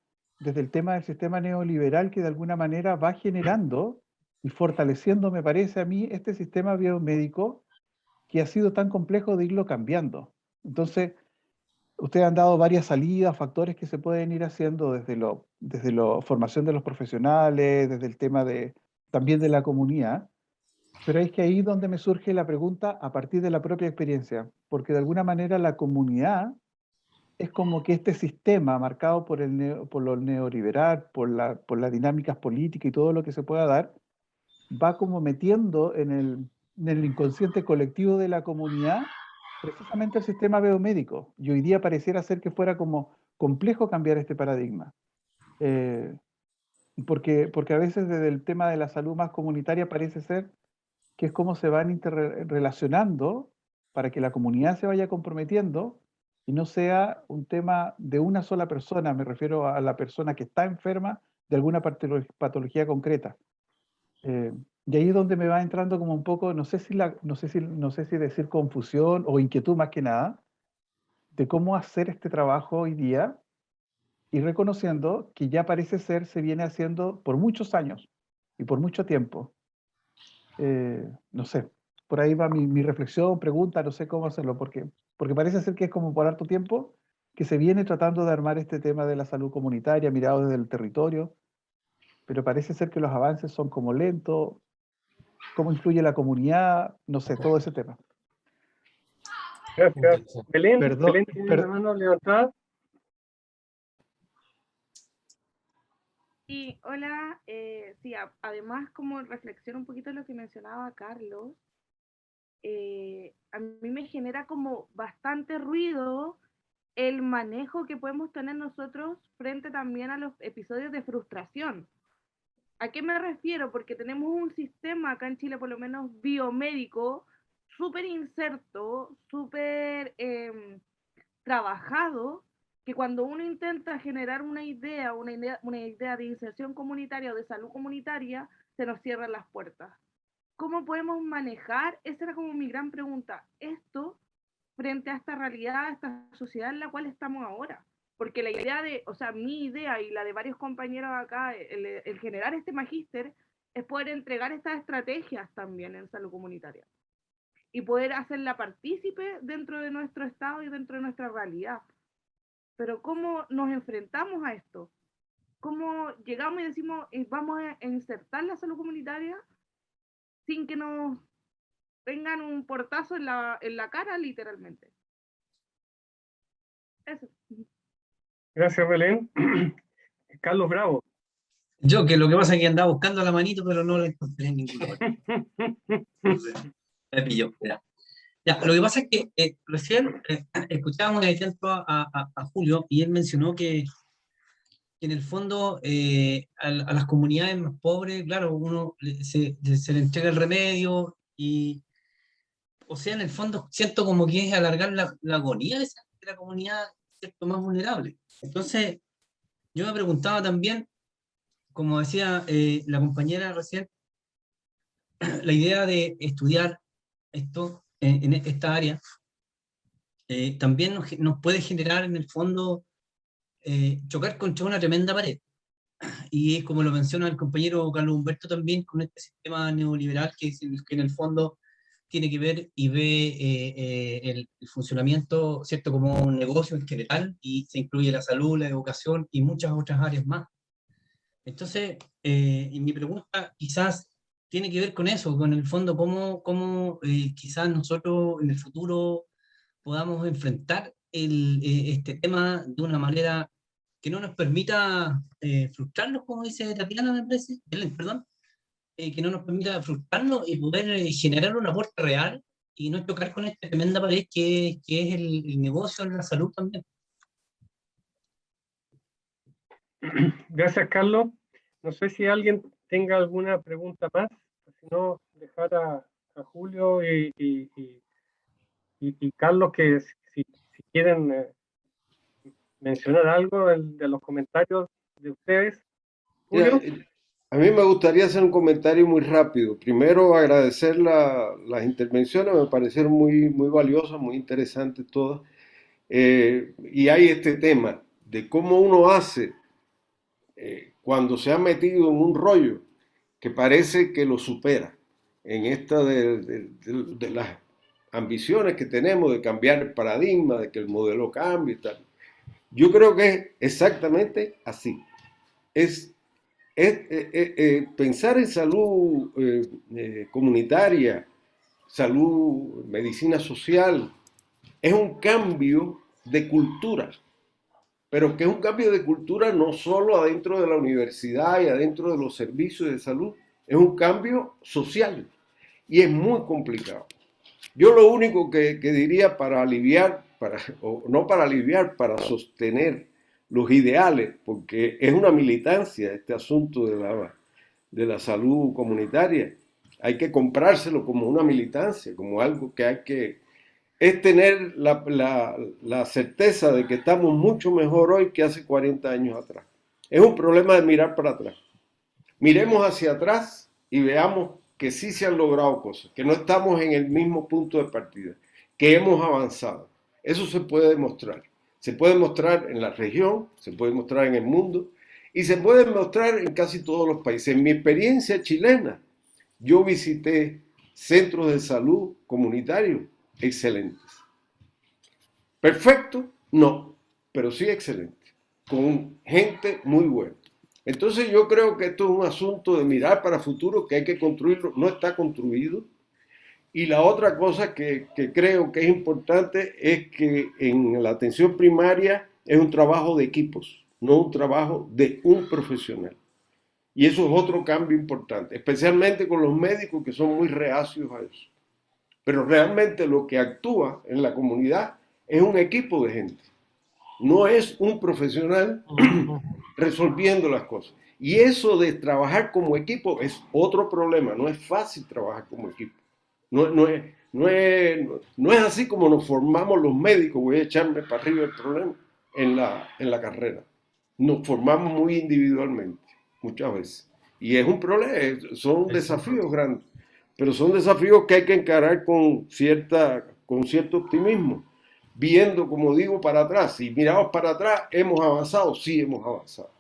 el tema del sistema neoliberal, que de alguna manera va generando y fortaleciendo, me parece a mí, este sistema biomédico que ha sido tan complejo de irlo cambiando. Entonces, ustedes han dado varias salidas, factores que se pueden ir haciendo desde la formación de los profesionales, desde el tema también de la comunidad, pero es que ahí donde me surge la pregunta a partir de la propia experiencia, porque de alguna manera la comunidad es como que este sistema marcado por lo neoliberal, por las dinámicas políticas y todo lo que se pueda dar, va como metiendo en el inconsciente colectivo de la comunidad precisamente el sistema biomédico. Y hoy día pareciera ser que fuera como complejo cambiar este paradigma. Eh, porque a veces desde el tema de la salud más comunitaria parece ser que es como se van interrelacionando para que la comunidad se vaya comprometiendo y no sea un tema de una sola persona, me refiero a la persona que está enferma de alguna patología concreta. Eh, y ahí es donde me va entrando como un poco, no sé si decir confusión o inquietud más que nada, de cómo hacer este trabajo hoy día y reconociendo que ya parece ser se viene haciendo por muchos años y por mucho tiempo. No sé, por ahí va mi reflexión, pregunta, no sé cómo hacerlo, porque parece ser que es como por harto tiempo que se viene tratando de armar este tema de la salud comunitaria mirado desde el territorio, pero parece ser que los avances son como lentos, cómo influye la comunidad, no sé, todo ese tema. Gracias. Interesante. Belén, Perdón, Belén tiene la mano levantada. Y hola, sí, además como reflexión un poquito de lo que mencionaba Carlos, a mí me genera como bastante ruido el manejo que podemos tener nosotros frente también a los episodios de frustración. ¿A qué me refiero? Porque tenemos un sistema acá en Chile, por lo menos biomédico, súper inserto, súper trabajado, que cuando uno intenta generar una idea de inserción comunitaria o de salud comunitaria, se nos cierran las puertas. ¿Cómo podemos manejar? Esa era como mi gran pregunta. Esto frente a esta realidad, a esta sociedad en la cual estamos ahora. Porque la idea mi idea y la de varios compañeros acá, el generar este magíster, es poder entregar estas estrategias también en salud comunitaria y poder hacerla partícipe dentro de nuestro estado y dentro de nuestra realidad. Pero ¿cómo nos enfrentamos a esto? ¿Cómo llegamos y decimos, vamos a insertar la salud comunitaria sin que nos tengan un portazo en la cara, literalmente? Eso. Gracias, Belén. Carlos Bravo. Yo, que lo que pasa es que andaba buscando la manito, pero no la encontré en ningún lugar. Me pilló. Ya, lo que pasa es que recién escuchábamos atento a Julio y él mencionó que en el fondo a las comunidades más pobres, claro, uno se le entrega el remedio y, o sea, en el fondo siento como que es alargar la agonía de la comunidad, ¿cierto?, más vulnerable. Entonces, yo me preguntaba también, como decía la compañera recién, la idea de estudiar esto en esta área también nos puede generar en el fondo chocar contra una tremenda pared. Y como lo menciona el compañero Carlos Humberto también, con este sistema neoliberal que en el fondo tiene que ver y ve el funcionamiento, ¿cierto?, como un negocio en general, y se incluye la salud, la educación y muchas otras áreas más. Entonces, y mi pregunta quizás tiene que ver con eso, con el fondo, cómo quizás nosotros en el futuro podamos enfrentar este tema de una manera que no nos permita frustrarnos, como dice Tatiana, me parece, perdón, que no nos permita frustrarnos y poder generar un aporte real y no chocar con esta tremenda pared que es el negocio en la salud también. Gracias, Carlos. No sé si alguien tenga alguna pregunta más, si no, dejar a Julio y Carlos que si quieren mencionar algo de los comentarios de ustedes? Mira, Julio. a mí me gustaría hacer un comentario muy rápido. Primero, agradecer las intervenciones, me parecieron muy, muy valiosas, muy interesantes todas. Y hay este tema de cómo uno hace cuando se ha metido en un rollo que parece que lo supera, en esta de las ambiciones que tenemos de cambiar el paradigma, de que el modelo cambie y tal. Yo creo que es exactamente así. Es pensar en salud comunitaria, salud, medicina social, es un cambio de cultura, pero que es un cambio de cultura no solo adentro de la universidad y adentro de los servicios de salud, es un cambio social y es muy complicado. Yo lo único que diría para aliviar, o no para aliviar, para sostener los ideales, porque es una militancia este asunto de la salud comunitaria. Hay que comprárselo como una militancia, como algo que hay que... Es tener la certeza de que estamos mucho mejor hoy que hace 40 años atrás. Es un problema de mirar para atrás. Miremos hacia atrás y veamos que sí se han logrado cosas, que no estamos en el mismo punto de partida, que hemos avanzado. Eso se puede demostrar. Se puede mostrar en la región, se puede mostrar en el mundo y se puede mostrar en casi todos los países. En mi experiencia chilena, yo visité centros de salud comunitarios excelentes. ¿Perfecto? No, pero sí excelente, con gente muy buena. Entonces yo creo que esto es un asunto de mirar para el futuro, que hay que construirlo, no está construido. Y la otra cosa que creo que es importante es que en la atención primaria es un trabajo de equipos, no un trabajo de un profesional. Y eso es otro cambio importante, especialmente con los médicos que son muy reacios a eso. Pero realmente lo que actúa en la comunidad es un equipo de gente. No es un profesional resolviendo las cosas. Y eso de trabajar como equipo es otro problema. No es fácil trabajar como equipo. No es así como nos formamos los médicos. Voy a echarme para arriba el problema en la carrera. Nos formamos muy individualmente, muchas veces. Y es un problema, son desafíos grandes. Pero son desafíos que hay que encarar con cierto optimismo, viendo, como digo, para atrás. Si miramos para atrás, ¿hemos avanzado? Sí, hemos avanzado.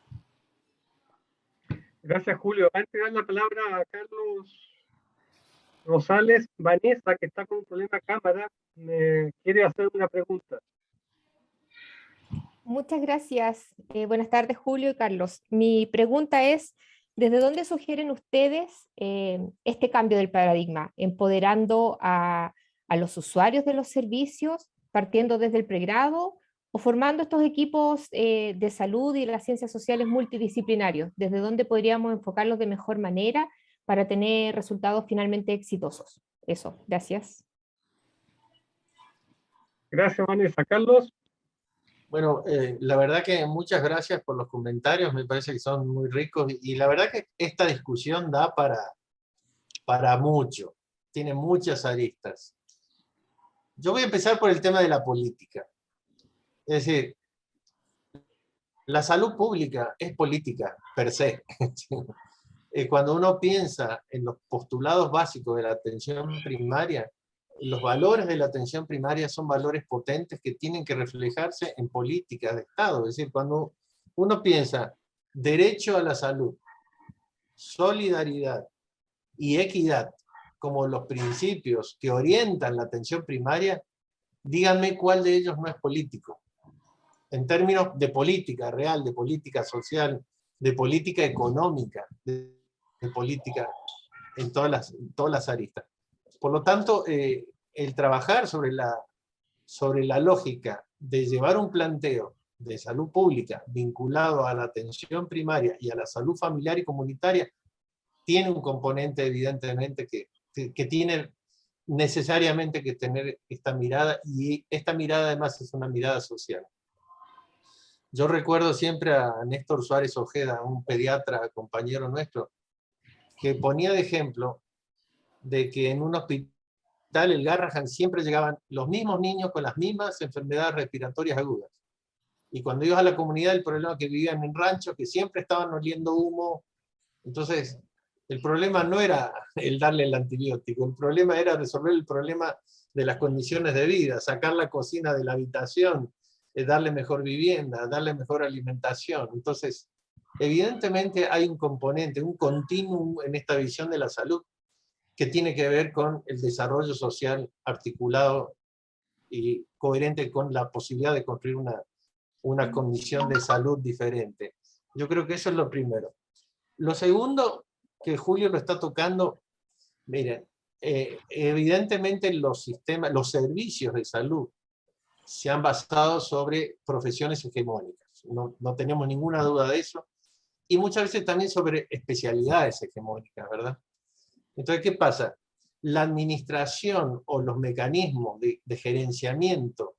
Gracias, Julio. Antes de dar la palabra a Carlos Rosales, Vanessa, que está con un problema de cámara, me quiere hacer una pregunta. Muchas gracias. Buenas tardes, Julio y Carlos. Mi pregunta es, ¿desde dónde sugieren ustedes este cambio del paradigma, empoderando a los usuarios de los servicios, partiendo desde el pregrado, o formando estos equipos de salud y las ciencias sociales multidisciplinarios? ¿Desde dónde podríamos enfocarlos de mejor manera para tener resultados finalmente exitosos? Eso, gracias. Gracias, Vanessa. Carlos. Bueno, la verdad que muchas gracias por los comentarios, me parece que son muy ricos y la verdad que esta discusión da para mucho, tiene muchas aristas. Yo voy a empezar por el tema de la política. Es decir, la salud pública es política per se. Cuando uno piensa en los postulados básicos de la atención primaria, los valores de la atención primaria son valores potentes que tienen que reflejarse en políticas de Estado. Es decir, cuando uno piensa derecho a la salud, solidaridad y equidad como los principios que orientan la atención primaria, díganme cuál de ellos no es político. En términos de política real, de política social, de política económica, de política en todas las aristas. Por lo tanto, el trabajar sobre la lógica de llevar un planteo de salud pública vinculado a la atención primaria y a la salud familiar y comunitaria tiene un componente evidentemente que tiene necesariamente que tener esta mirada, y esta mirada además es una mirada social. Yo recuerdo siempre a Néstor Suárez Ojeda, un pediatra compañero nuestro, que ponía de ejemplo de que en un hospital, el Garrahan, siempre llegaban los mismos niños con las mismas enfermedades respiratorias agudas. Y cuando ibas a la comunidad, el problema es que vivían en ranchos, que siempre estaban oliendo humo. Entonces, el problema no era el darle el antibiótico, el problema era resolver el problema de las condiciones de vida, sacar la cocina de la habitación, darle mejor vivienda, darle mejor alimentación. Entonces, evidentemente hay un componente, un continuum en esta visión de la salud que tiene que ver con el desarrollo social articulado y coherente con la posibilidad de construir una condición de salud diferente. Yo creo que eso es lo primero. Lo segundo, que Julio lo está tocando, miren, evidentemente los sistemas, los servicios de salud se han basado sobre profesiones hegemónicas. No tenemos ninguna duda de eso. Y muchas veces también sobre especialidades hegemónicas, ¿verdad? Entonces, ¿qué pasa? La administración o los mecanismos de gerenciamiento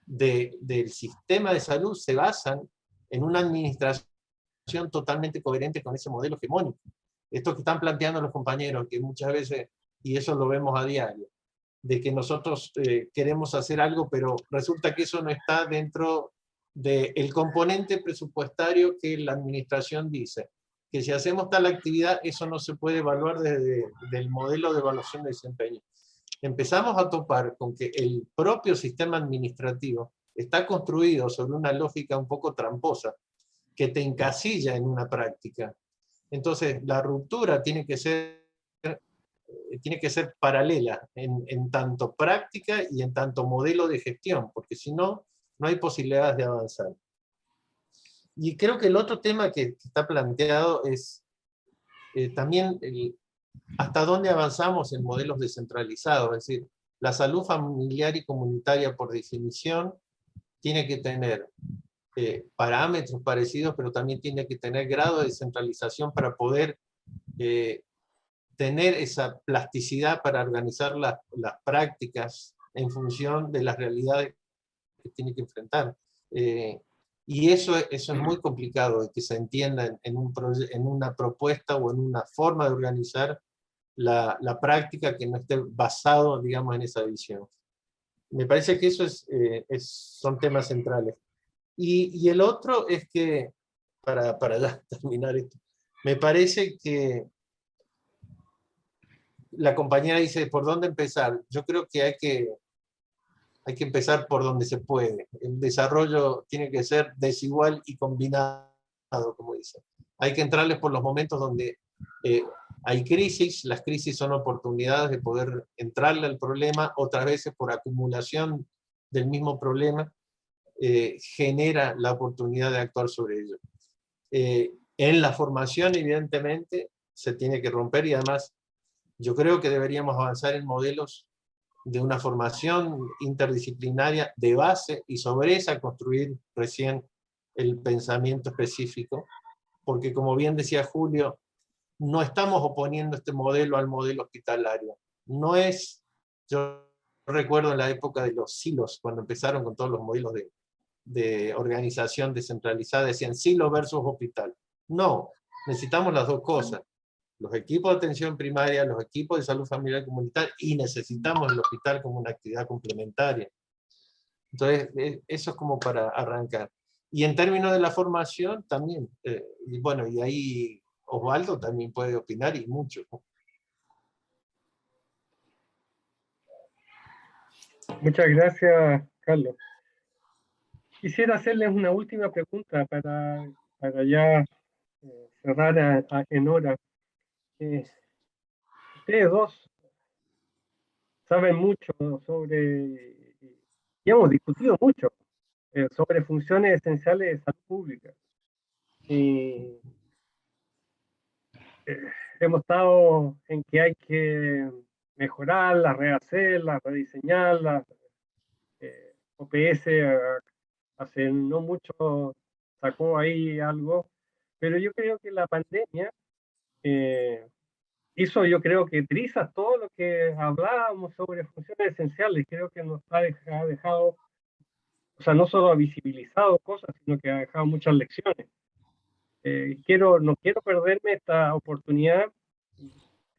del sistema de salud se basan en una administración totalmente coherente con ese modelo hegemónico. Esto que están planteando los compañeros, que muchas veces, y eso lo vemos a diario, de que nosotros queremos hacer algo, pero resulta que eso no está dentro del componente presupuestario que la administración dice, que si hacemos tal actividad, eso no se puede evaluar desde el modelo de evaluación de desempeño. Empezamos a topar con que el propio sistema administrativo está construido sobre una lógica un poco tramposa, que te encasilla en una práctica. Entonces, la ruptura tiene que ser paralela en tanto práctica y en tanto modelo de gestión, porque si no, no hay posibilidades de avanzar. Y creo que el otro tema que está planteado es también hasta dónde avanzamos en modelos descentralizados, es decir, la salud familiar y comunitaria por definición tiene que tener parámetros parecidos, pero también tiene que tener grado de descentralización para poder tener esa plasticidad para organizar las prácticas en función de las realidades que tiene que enfrentar. Y eso es muy complicado de que se entienda en una propuesta o en una forma de organizar la práctica que no esté basado, digamos, en esa visión. Me parece que eso son temas centrales. Y el otro es que, para ya terminar esto, me parece que la compañera dice, ¿por dónde empezar? Yo creo que hay que empezar por donde se puede. El desarrollo tiene que ser desigual y combinado, como dice. Hay que entrarles por los momentos donde hay crisis, las crisis son oportunidades de poder entrarle al problema, otras veces por acumulación del mismo problema, genera la oportunidad de actuar sobre ello. En la formación, evidentemente, se tiene que romper y además yo creo que deberíamos avanzar en modelos de una formación interdisciplinaria de base y sobre esa construir recién el pensamiento específico, porque como bien decía Julio, no estamos oponiendo este modelo al modelo hospitalario. No es, yo recuerdo en la época de los silos, cuando empezaron con todos los modelos de organización descentralizada, decían silo versus hospital. No, necesitamos las dos cosas. Los equipos de atención primaria, los equipos de salud familiar y comunitaria, y necesitamos el hospital como una actividad complementaria. Entonces, eso es como para arrancar. Y en términos de la formación, también, y bueno, y ahí Osvaldo también puede opinar y mucho. Muchas gracias, Carlos. Quisiera hacerles una última pregunta para ya cerrar en hora. Ustedes dos saben mucho sobre, y hemos discutido mucho sobre funciones esenciales de salud pública. Y hemos estado en que hay que mejorarlas, rehacerlas, rediseñarlas. OPS hace no mucho sacó ahí algo, pero yo creo que la pandemia hizo, yo creo que triza todo lo que hablábamos sobre funciones esenciales. Creo que nos ha dejado, o sea, no solo ha visibilizado cosas, sino que ha dejado muchas lecciones. No quiero perderme esta oportunidad,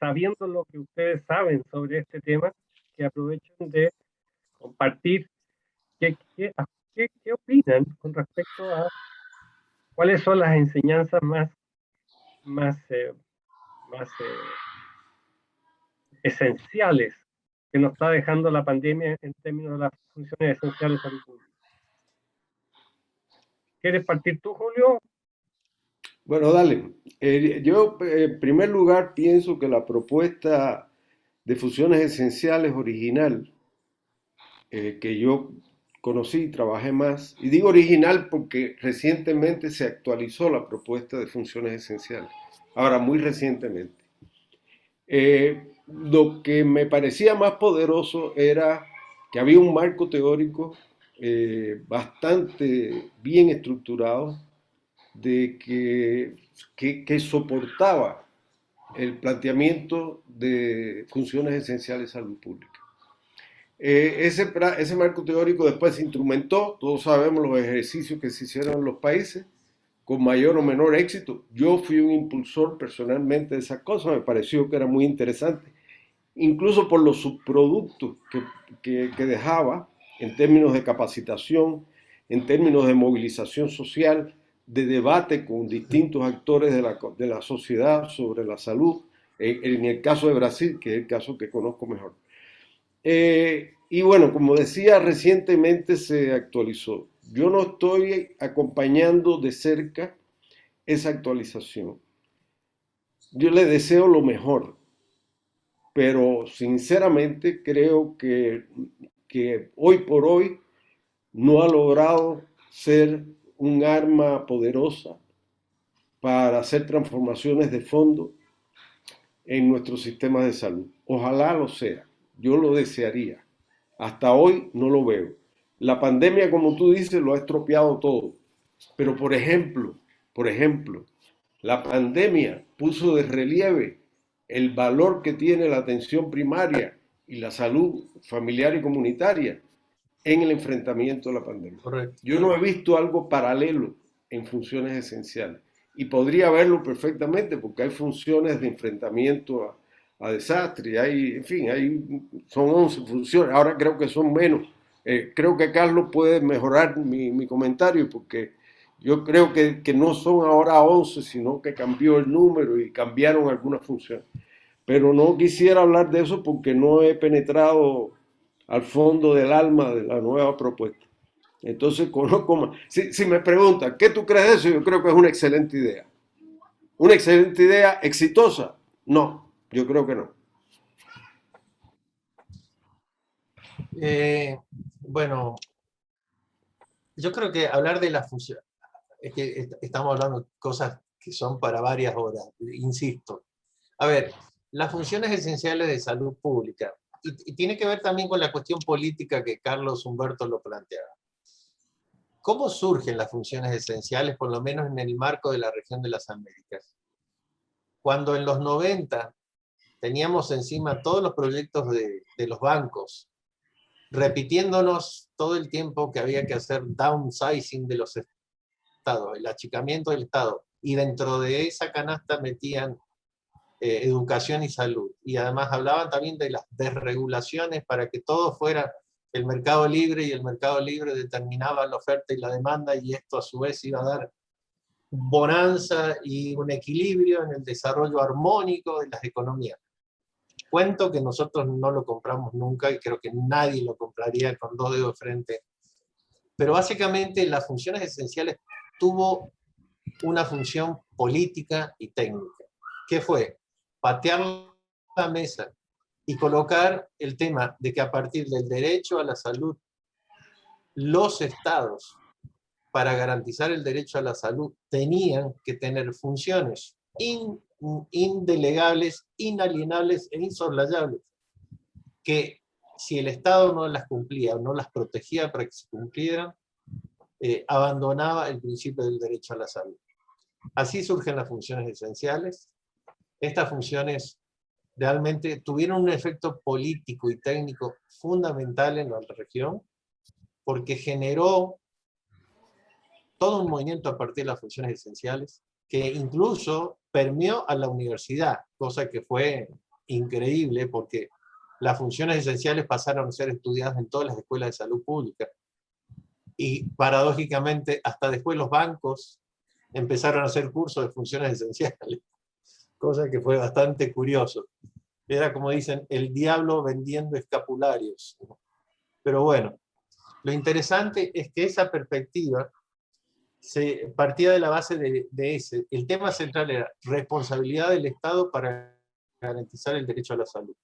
sabiendo lo que ustedes saben sobre este tema, que aprovechen de compartir qué opinan con respecto a cuáles son las enseñanzas más esenciales que nos está dejando la pandemia en términos de las funciones esenciales de salud pública? ¿Quieres partir tú, Julio? Bueno, dale. Yo, en primer lugar, pienso que la propuesta de funciones esenciales original, que yo conocí y trabajé más, y digo original porque recientemente se actualizó la propuesta de funciones esenciales, ahora muy recientemente. Lo que me parecía más poderoso era que había un marco teórico bastante bien estructurado de que soportaba el planteamiento de funciones esenciales de salud pública. Ese marco teórico después se instrumentó, todos sabemos los ejercicios que se hicieron en los países, con mayor o menor éxito. Yo fui un impulsor personalmente de esas cosas, me pareció que era muy interesante, incluso por los subproductos que dejaba en términos de capacitación, en términos de movilización social, de debate con distintos actores de la sociedad sobre la salud, en el caso de Brasil, que es el caso que conozco mejor. Y bueno, como decía, recientemente se actualizó. Yo no estoy acompañando de cerca esa actualización. Yo le deseo lo mejor, pero sinceramente creo que hoy por hoy no ha logrado ser un arma poderosa para hacer transformaciones de fondo en nuestros sistemas de salud. Ojalá lo sea, yo lo desearía. Hasta hoy no lo veo. La pandemia, como tú dices, lo ha estropeado todo. Pero por ejemplo, la pandemia puso de relieve el valor que tiene la atención primaria y la salud familiar y comunitaria en el enfrentamiento a la pandemia. Correcto. Yo no he visto algo paralelo en funciones esenciales y podría verlo perfectamente porque hay funciones de enfrentamiento a desastre, en fin, son 11 funciones, ahora creo que son menos. Creo que Carlos puede mejorar mi comentario porque yo creo que no son ahora 11, sino que cambió el número y cambiaron algunas funciones. Pero no quisiera hablar de eso porque no he penetrado al fondo del alma de la nueva propuesta. Entonces conozco más. Si me preguntan, ¿qué tú crees de eso? Yo creo que es una excelente idea. ¿Una excelente idea exitosa? No, yo creo que no. Bueno, yo creo que hablar de la función, es que estamos hablando de cosas que son para varias horas, insisto. A ver, las funciones esenciales de salud pública, y tiene que ver también con la cuestión política que Carlos Humberto lo planteaba. ¿Cómo surgen las funciones esenciales, por lo menos en el marco de la región de las Américas? Cuando en los 90 teníamos encima todos los proyectos de los bancos, repitiéndonos todo el tiempo que había que hacer downsizing de los estados, el achicamiento del Estado, y dentro de esa canasta metían educación y salud. Y además hablaban también de las desregulaciones para que todo fuera el mercado libre, y el mercado libre determinaba la oferta y la demanda, y esto a su vez iba a dar bonanza y un equilibrio en el desarrollo armónico de las economías. Cuento que nosotros no lo compramos nunca y creo que nadie lo compraría con dos dedos de frente. Pero básicamente las funciones esenciales tuvo una función política y técnica. ¿Qué fue? Patear la mesa y colocar el tema de que a partir del derecho a la salud, los estados, para garantizar el derecho a la salud, tenían que tener funciones indelegables, inalienables e insoslayables, que si el Estado no las cumplía o no las protegía para que se cumplieran, abandonaba el principio del derecho a la salud. Así surgen las funciones esenciales. Estas funciones realmente tuvieron un efecto político y técnico fundamental en la región, porque generó todo un movimiento a partir de las funciones esenciales, que incluso permeó a la universidad, cosa que fue increíble, porque las funciones esenciales pasaron a ser estudiadas en todas las escuelas de salud pública. y paradójicamente hasta después los bancos empezaron a hacer cursos de funciones esenciales, cosa que fue bastante curioso. Era, como dicen, el diablo vendiendo escapularios. Pero bueno, lo interesante es que esa perspectiva se partía de la base de ese. El tema central era responsabilidad del Estado para garantizar el derecho a la salud.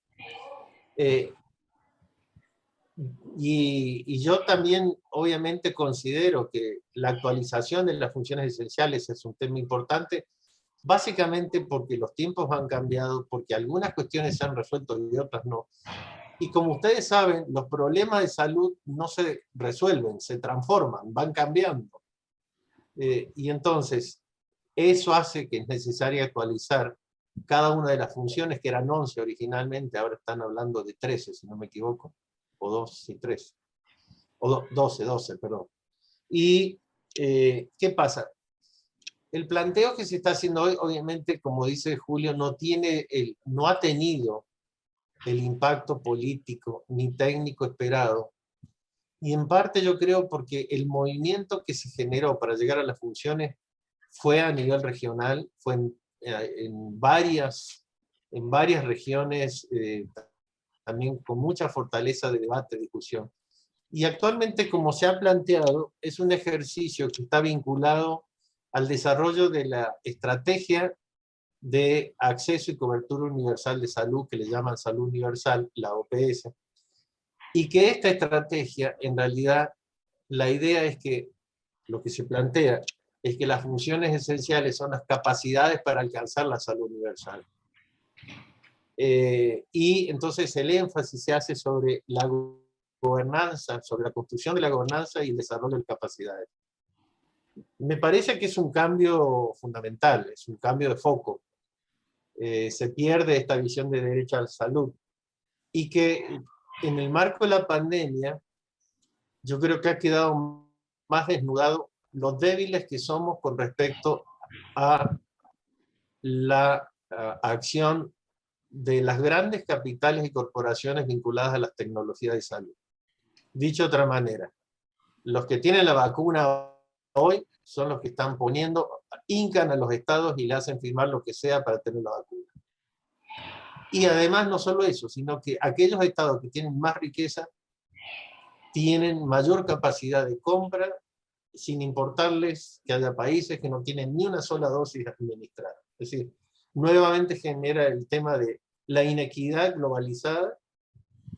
Y yo también, obviamente, considero que la actualización de las funciones esenciales es un tema importante, básicamente porque los tiempos han cambiado, porque algunas cuestiones se han resuelto y otras no. Y como ustedes saben, los problemas de salud no se resuelven, se transforman, van cambiando. Y entonces, eso hace que es necesario actualizar cada una de las funciones, que eran 11 originalmente, ahora están hablando de 13, si no me equivoco, o 2 y 3, o 12, perdón. Y, ¿qué pasa? El planteo que se está haciendo hoy, obviamente, como dice Julio, no ha tenido el impacto político ni técnico esperado. Y en parte yo creo porque el movimiento que se generó para llegar a las funciones fue a nivel regional, fue en varias regiones, también con mucha fortaleza de debate, discusión. Y actualmente, como se ha planteado, es un ejercicio que está vinculado al desarrollo de la estrategia de acceso y cobertura universal de salud, que le llaman Salud Universal, la OPS, y que esta estrategia, en realidad, la idea es que lo que se plantea es que las funciones esenciales son las capacidades para alcanzar la salud universal. Y entonces el énfasis se hace sobre la gobernanza, sobre la construcción de la gobernanza y el desarrollo de capacidades. Me parece que es un cambio fundamental, es un cambio de foco. Se pierde esta visión de derecho a la salud. Y que en el marco de la pandemia, yo creo que ha quedado más desnudado los débiles que somos con respecto a la acción de las grandes capitales y corporaciones vinculadas a las tecnologías de salud. Dicho de otra manera, los que tienen la vacuna hoy son los que están hincan a los estados y le hacen firmar lo que sea para tener la vacuna. Y además no solo eso, sino que aquellos estados que tienen más riqueza tienen mayor capacidad de compra, sin importarles que haya países que no tienen ni una sola dosis administrada. Es decir, nuevamente genera el tema de la inequidad globalizada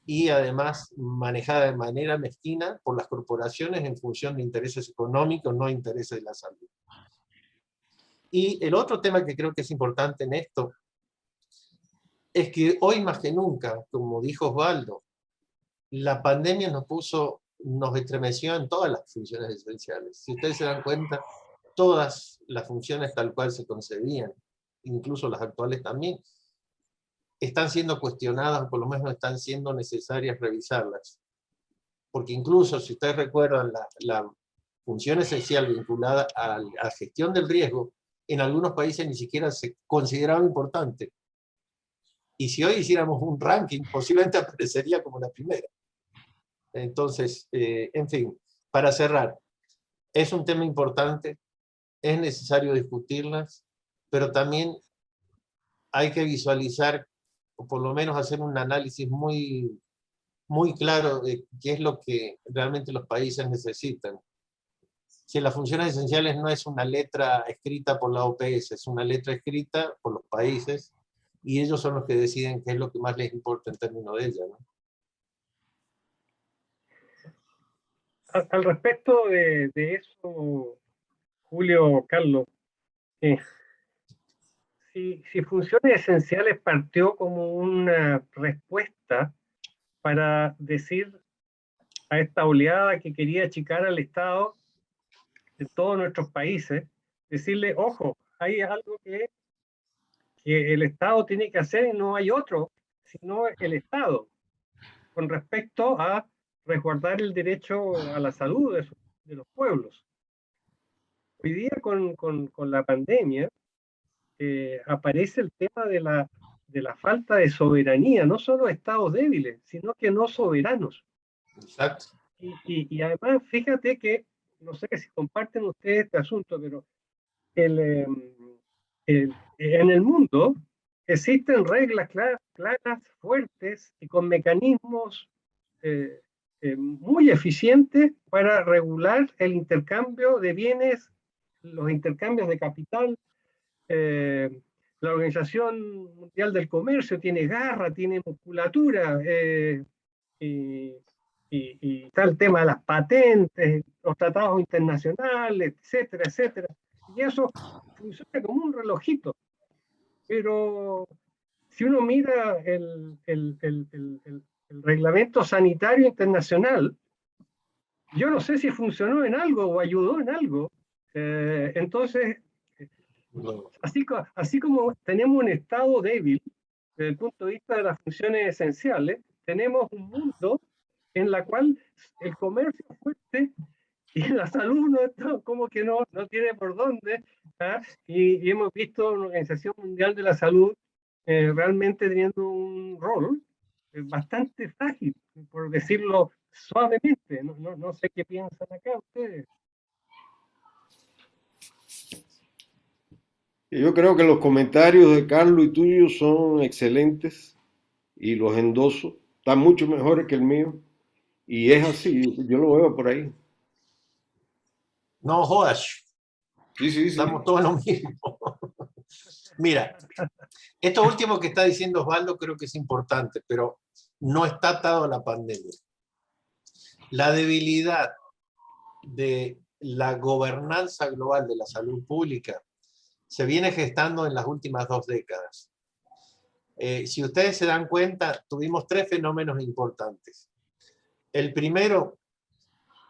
y además manejada de manera mezquina por las corporaciones en función de intereses económicos, no intereses de la salud. Y el otro tema que creo que es importante en esto es que hoy más que nunca, como dijo Osvaldo, la pandemia nos estremeció en todas las funciones esenciales. Si ustedes se dan cuenta, todas las funciones tal cual se concebían, incluso las actuales también, están siendo cuestionadas, o por lo menos están siendo necesarias revisarlas. Porque incluso, si ustedes recuerdan, la función esencial vinculada a la gestión del riesgo, en algunos países ni siquiera se consideraba importante. Y si hoy hiciéramos un ranking, posiblemente aparecería como la primera. Entonces, en fin, para cerrar, es un tema importante, es necesario discutirlas, pero también hay que visualizar, o por lo menos hacer un análisis muy, muy claro de qué es lo que realmente los países necesitan. Si las funciones esenciales no es una letra escrita por la OPS, es una letra escrita por los países, y ellos son los que deciden qué es lo que más les importa en términos de ella, ¿no? Al respecto de eso, Julio, Carlos, si funciones esenciales partió como una respuesta para decir a esta oleada que quería achicar al Estado de todos nuestros países, decirle, ojo, hay algo que el Estado tiene que hacer y no hay otro, sino el Estado, con respecto a resguardar el derecho a la salud de los pueblos. Hoy día con la pandemia aparece el tema de la falta de soberanía, no solo estados débiles, sino que no soberanos. Exacto. Y además, fíjate que no sé si comparten ustedes este asunto, pero en el mundo existen reglas claras, fuertes y con mecanismos muy eficientes para regular el intercambio de bienes, los intercambios de capital. La Organización Mundial del Comercio tiene garra, tiene musculatura, y está el tema de las patentes, los tratados internacionales, etcétera, etcétera. Y eso funciona como un relojito. Pero si uno mira el reglamento sanitario internacional, yo no sé si funcionó en algo o ayudó en algo. Entonces, así como tenemos un estado débil desde el punto de vista de las funciones esenciales, tenemos un mundo en la cual el comercio es fuerte y la salud como que no tiene por dónde. ¿Ah? Y hemos visto la Organización Mundial de la Salud realmente teniendo un rol bastante frágil, por decirlo suavemente. No sé qué piensan acá ustedes. Yo creo que los comentarios de Carlos y tuyos son excelentes y los endoso. Están mucho mejores que el mío. Y es así, yo lo veo por ahí. No jodas. Sí. Estamos todos en lo mismo. Mira, esto último que está diciendo Osvaldo creo que es importante, pero no está atado a la pandemia. La debilidad de la gobernanza global de la salud pública se viene gestando en las últimas 2 décadas. Si ustedes se dan cuenta, tuvimos 3 fenómenos importantes. El primero,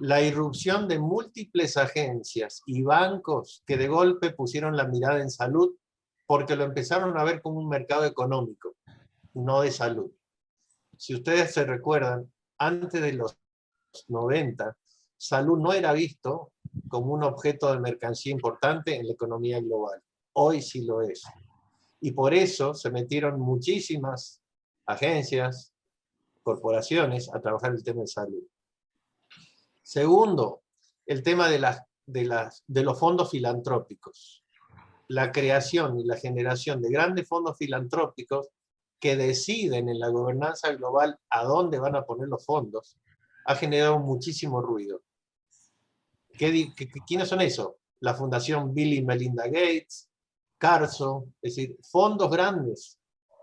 la irrupción de múltiples agencias y bancos que de golpe pusieron la mirada en salud porque lo empezaron a ver como un mercado económico, no de salud. Si ustedes se recuerdan, antes de los 90, salud no era visto como un objeto de mercancía importante en la economía global. Hoy sí lo es. Y por eso se metieron muchísimas agencias, corporaciones a trabajar el tema de salud. Segundo, el tema de los fondos filantrópicos. La creación y la generación de grandes fondos filantrópicos que deciden en la gobernanza global a dónde van a poner los fondos, ha generado muchísimo ruido. ¿Quiénes son esos? La Fundación Bill y Melinda Gates, Carso, es decir, fondos grandes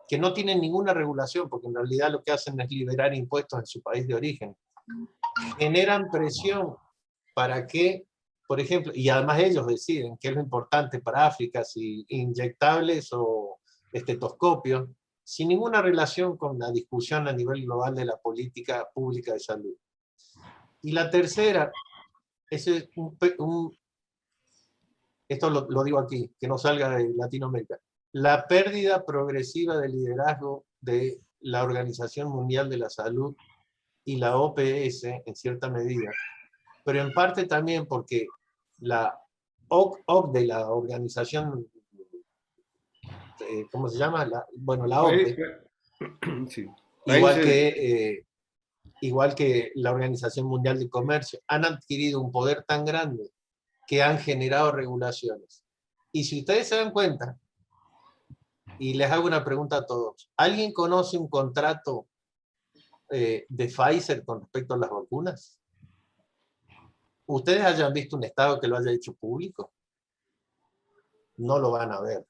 que no tienen ninguna regulación, porque en realidad lo que hacen es liberar impuestos en su país de origen. Generan presión para que, por ejemplo, y además ellos deciden qué es lo importante para África, si inyectables o estetoscopios, sin ninguna relación con la discusión a nivel global de la política pública de salud. Y la tercera, esto lo digo aquí, que no salga de Latinoamérica, la pérdida progresiva de liderazgo de la Organización Mundial de la Salud y la OPS en cierta medida, pero en parte también porque la OCDE, la organización, ¿cómo se llama? La OCDE, sí. igual que la Organización Mundial del Comercio, han adquirido un poder tan grande que han generado regulaciones. Y si ustedes se dan cuenta, y les hago una pregunta a todos, ¿alguien conoce un contrato de Pfizer con respecto a las vacunas? ¿Ustedes hayan visto un estado que lo haya hecho público? No lo van a ver.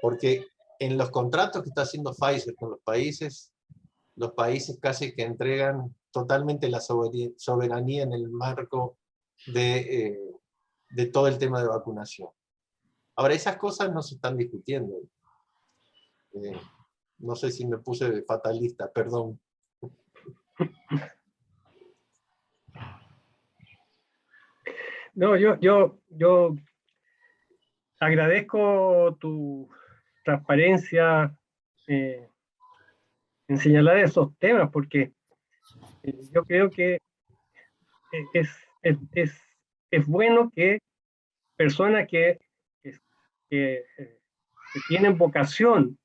Porque en los contratos que está haciendo Pfizer con los países casi que entregan totalmente la soberanía en el marco de todo el tema de vacunación. Ahora, esas cosas no se están discutiendo. No sé si me puse fatalista, perdón. No, yo agradezco tu transparencia en señalar esos temas, porque yo creo que es bueno que personas que tienen vocación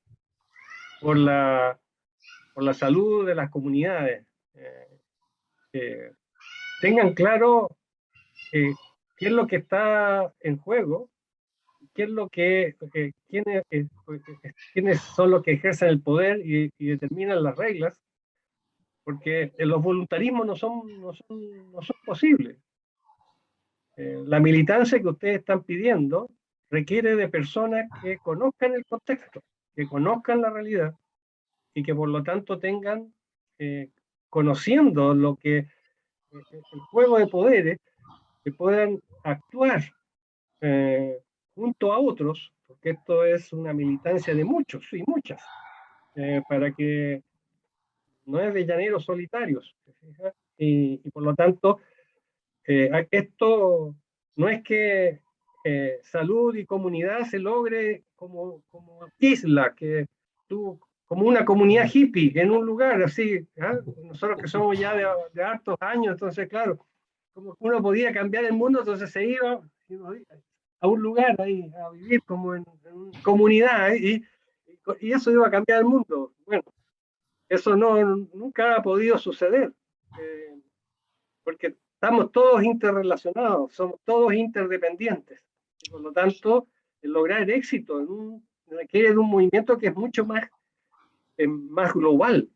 por la salud de las comunidades tengan claro qué es lo que está en juego, qué es lo que, quiénes son los que ejercen el poder y determinan las reglas, porque los voluntarismos no son posibles. La militancia que ustedes están pidiendo requiere de personas que conozcan el contexto, que conozcan la realidad y que por lo tanto tengan, conociendo lo que el juego de poderes, que puedan actuar junto a otros, porque esto es una militancia de muchos y muchas, para que no es de llaneros solitarios, y por lo tanto esto no es que salud y comunidad se logre como isla, que tú, como una comunidad hippie en un lugar así, ¿eh? Nosotros que somos ya de hartos años, entonces claro, como uno podía cambiar el mundo, entonces se iba a un lugar ahí, a vivir como en comunidad, y eso iba a cambiar el mundo. Bueno, eso nunca ha podido suceder, porque estamos todos interrelacionados, somos todos interdependientes. Y por lo tanto, lograr éxito requiere de un movimiento que es mucho más global.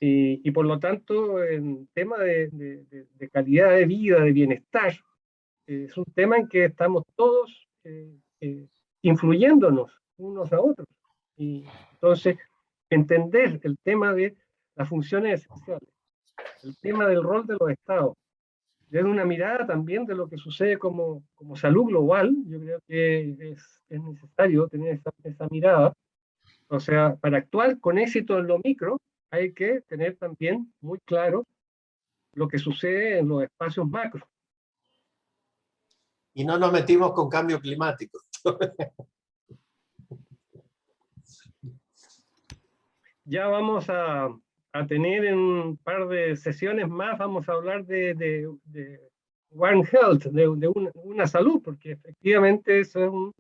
Y por lo tanto, en tema de calidad de vida, de bienestar, es un tema en que estamos todos influyéndonos unos a otros. Y entonces, entender el tema de las funciones esenciales, el tema del rol de los estados, desde una mirada también de lo que sucede como salud global, yo creo que es necesario tener esa mirada. O sea, para actuar con éxito en lo micro, hay que tener también muy claro lo que sucede en los espacios macro. Y no nos metimos con cambio climático. Ya vamos a tener en un par de sesiones más, vamos a hablar de One Health, de una salud, porque efectivamente eso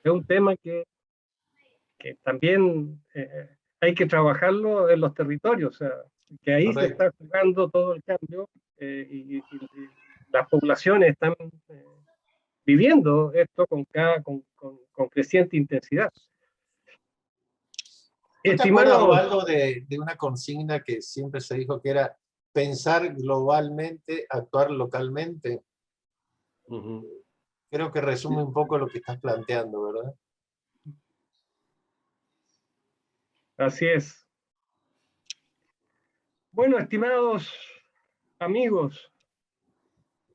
es un tema que también hay que trabajarlo en los territorios, o sea, que ahí se está jugando todo el cambio, y las poblaciones están viviendo esto con creciente intensidad. ¿Tú te acuerdas, Osvaldo, de una consigna que siempre se dijo que era pensar globalmente, actuar localmente? Creo que resume un poco lo que estás planteando, ¿verdad? Así es. Bueno, estimados amigos,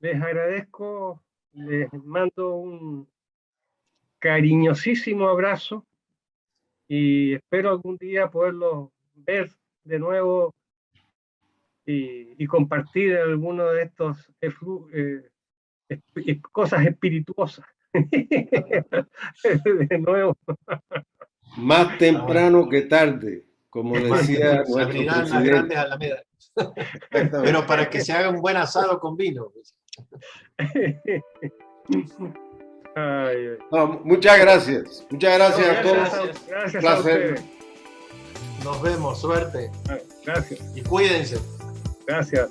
les agradezco, les mando un cariñosísimo abrazo y espero algún día poderlos ver de nuevo y compartir alguno de estos cosas espirituosas de nuevo. Más temprano que tarde, como decía se abrirán las grandes alamedas. Pero para que se haga un buen asado con vino. No, muchas gracias. Muchas gracias a todos. Gracias a ustedes. Nos vemos, suerte. Gracias. Y cuídense. Gracias.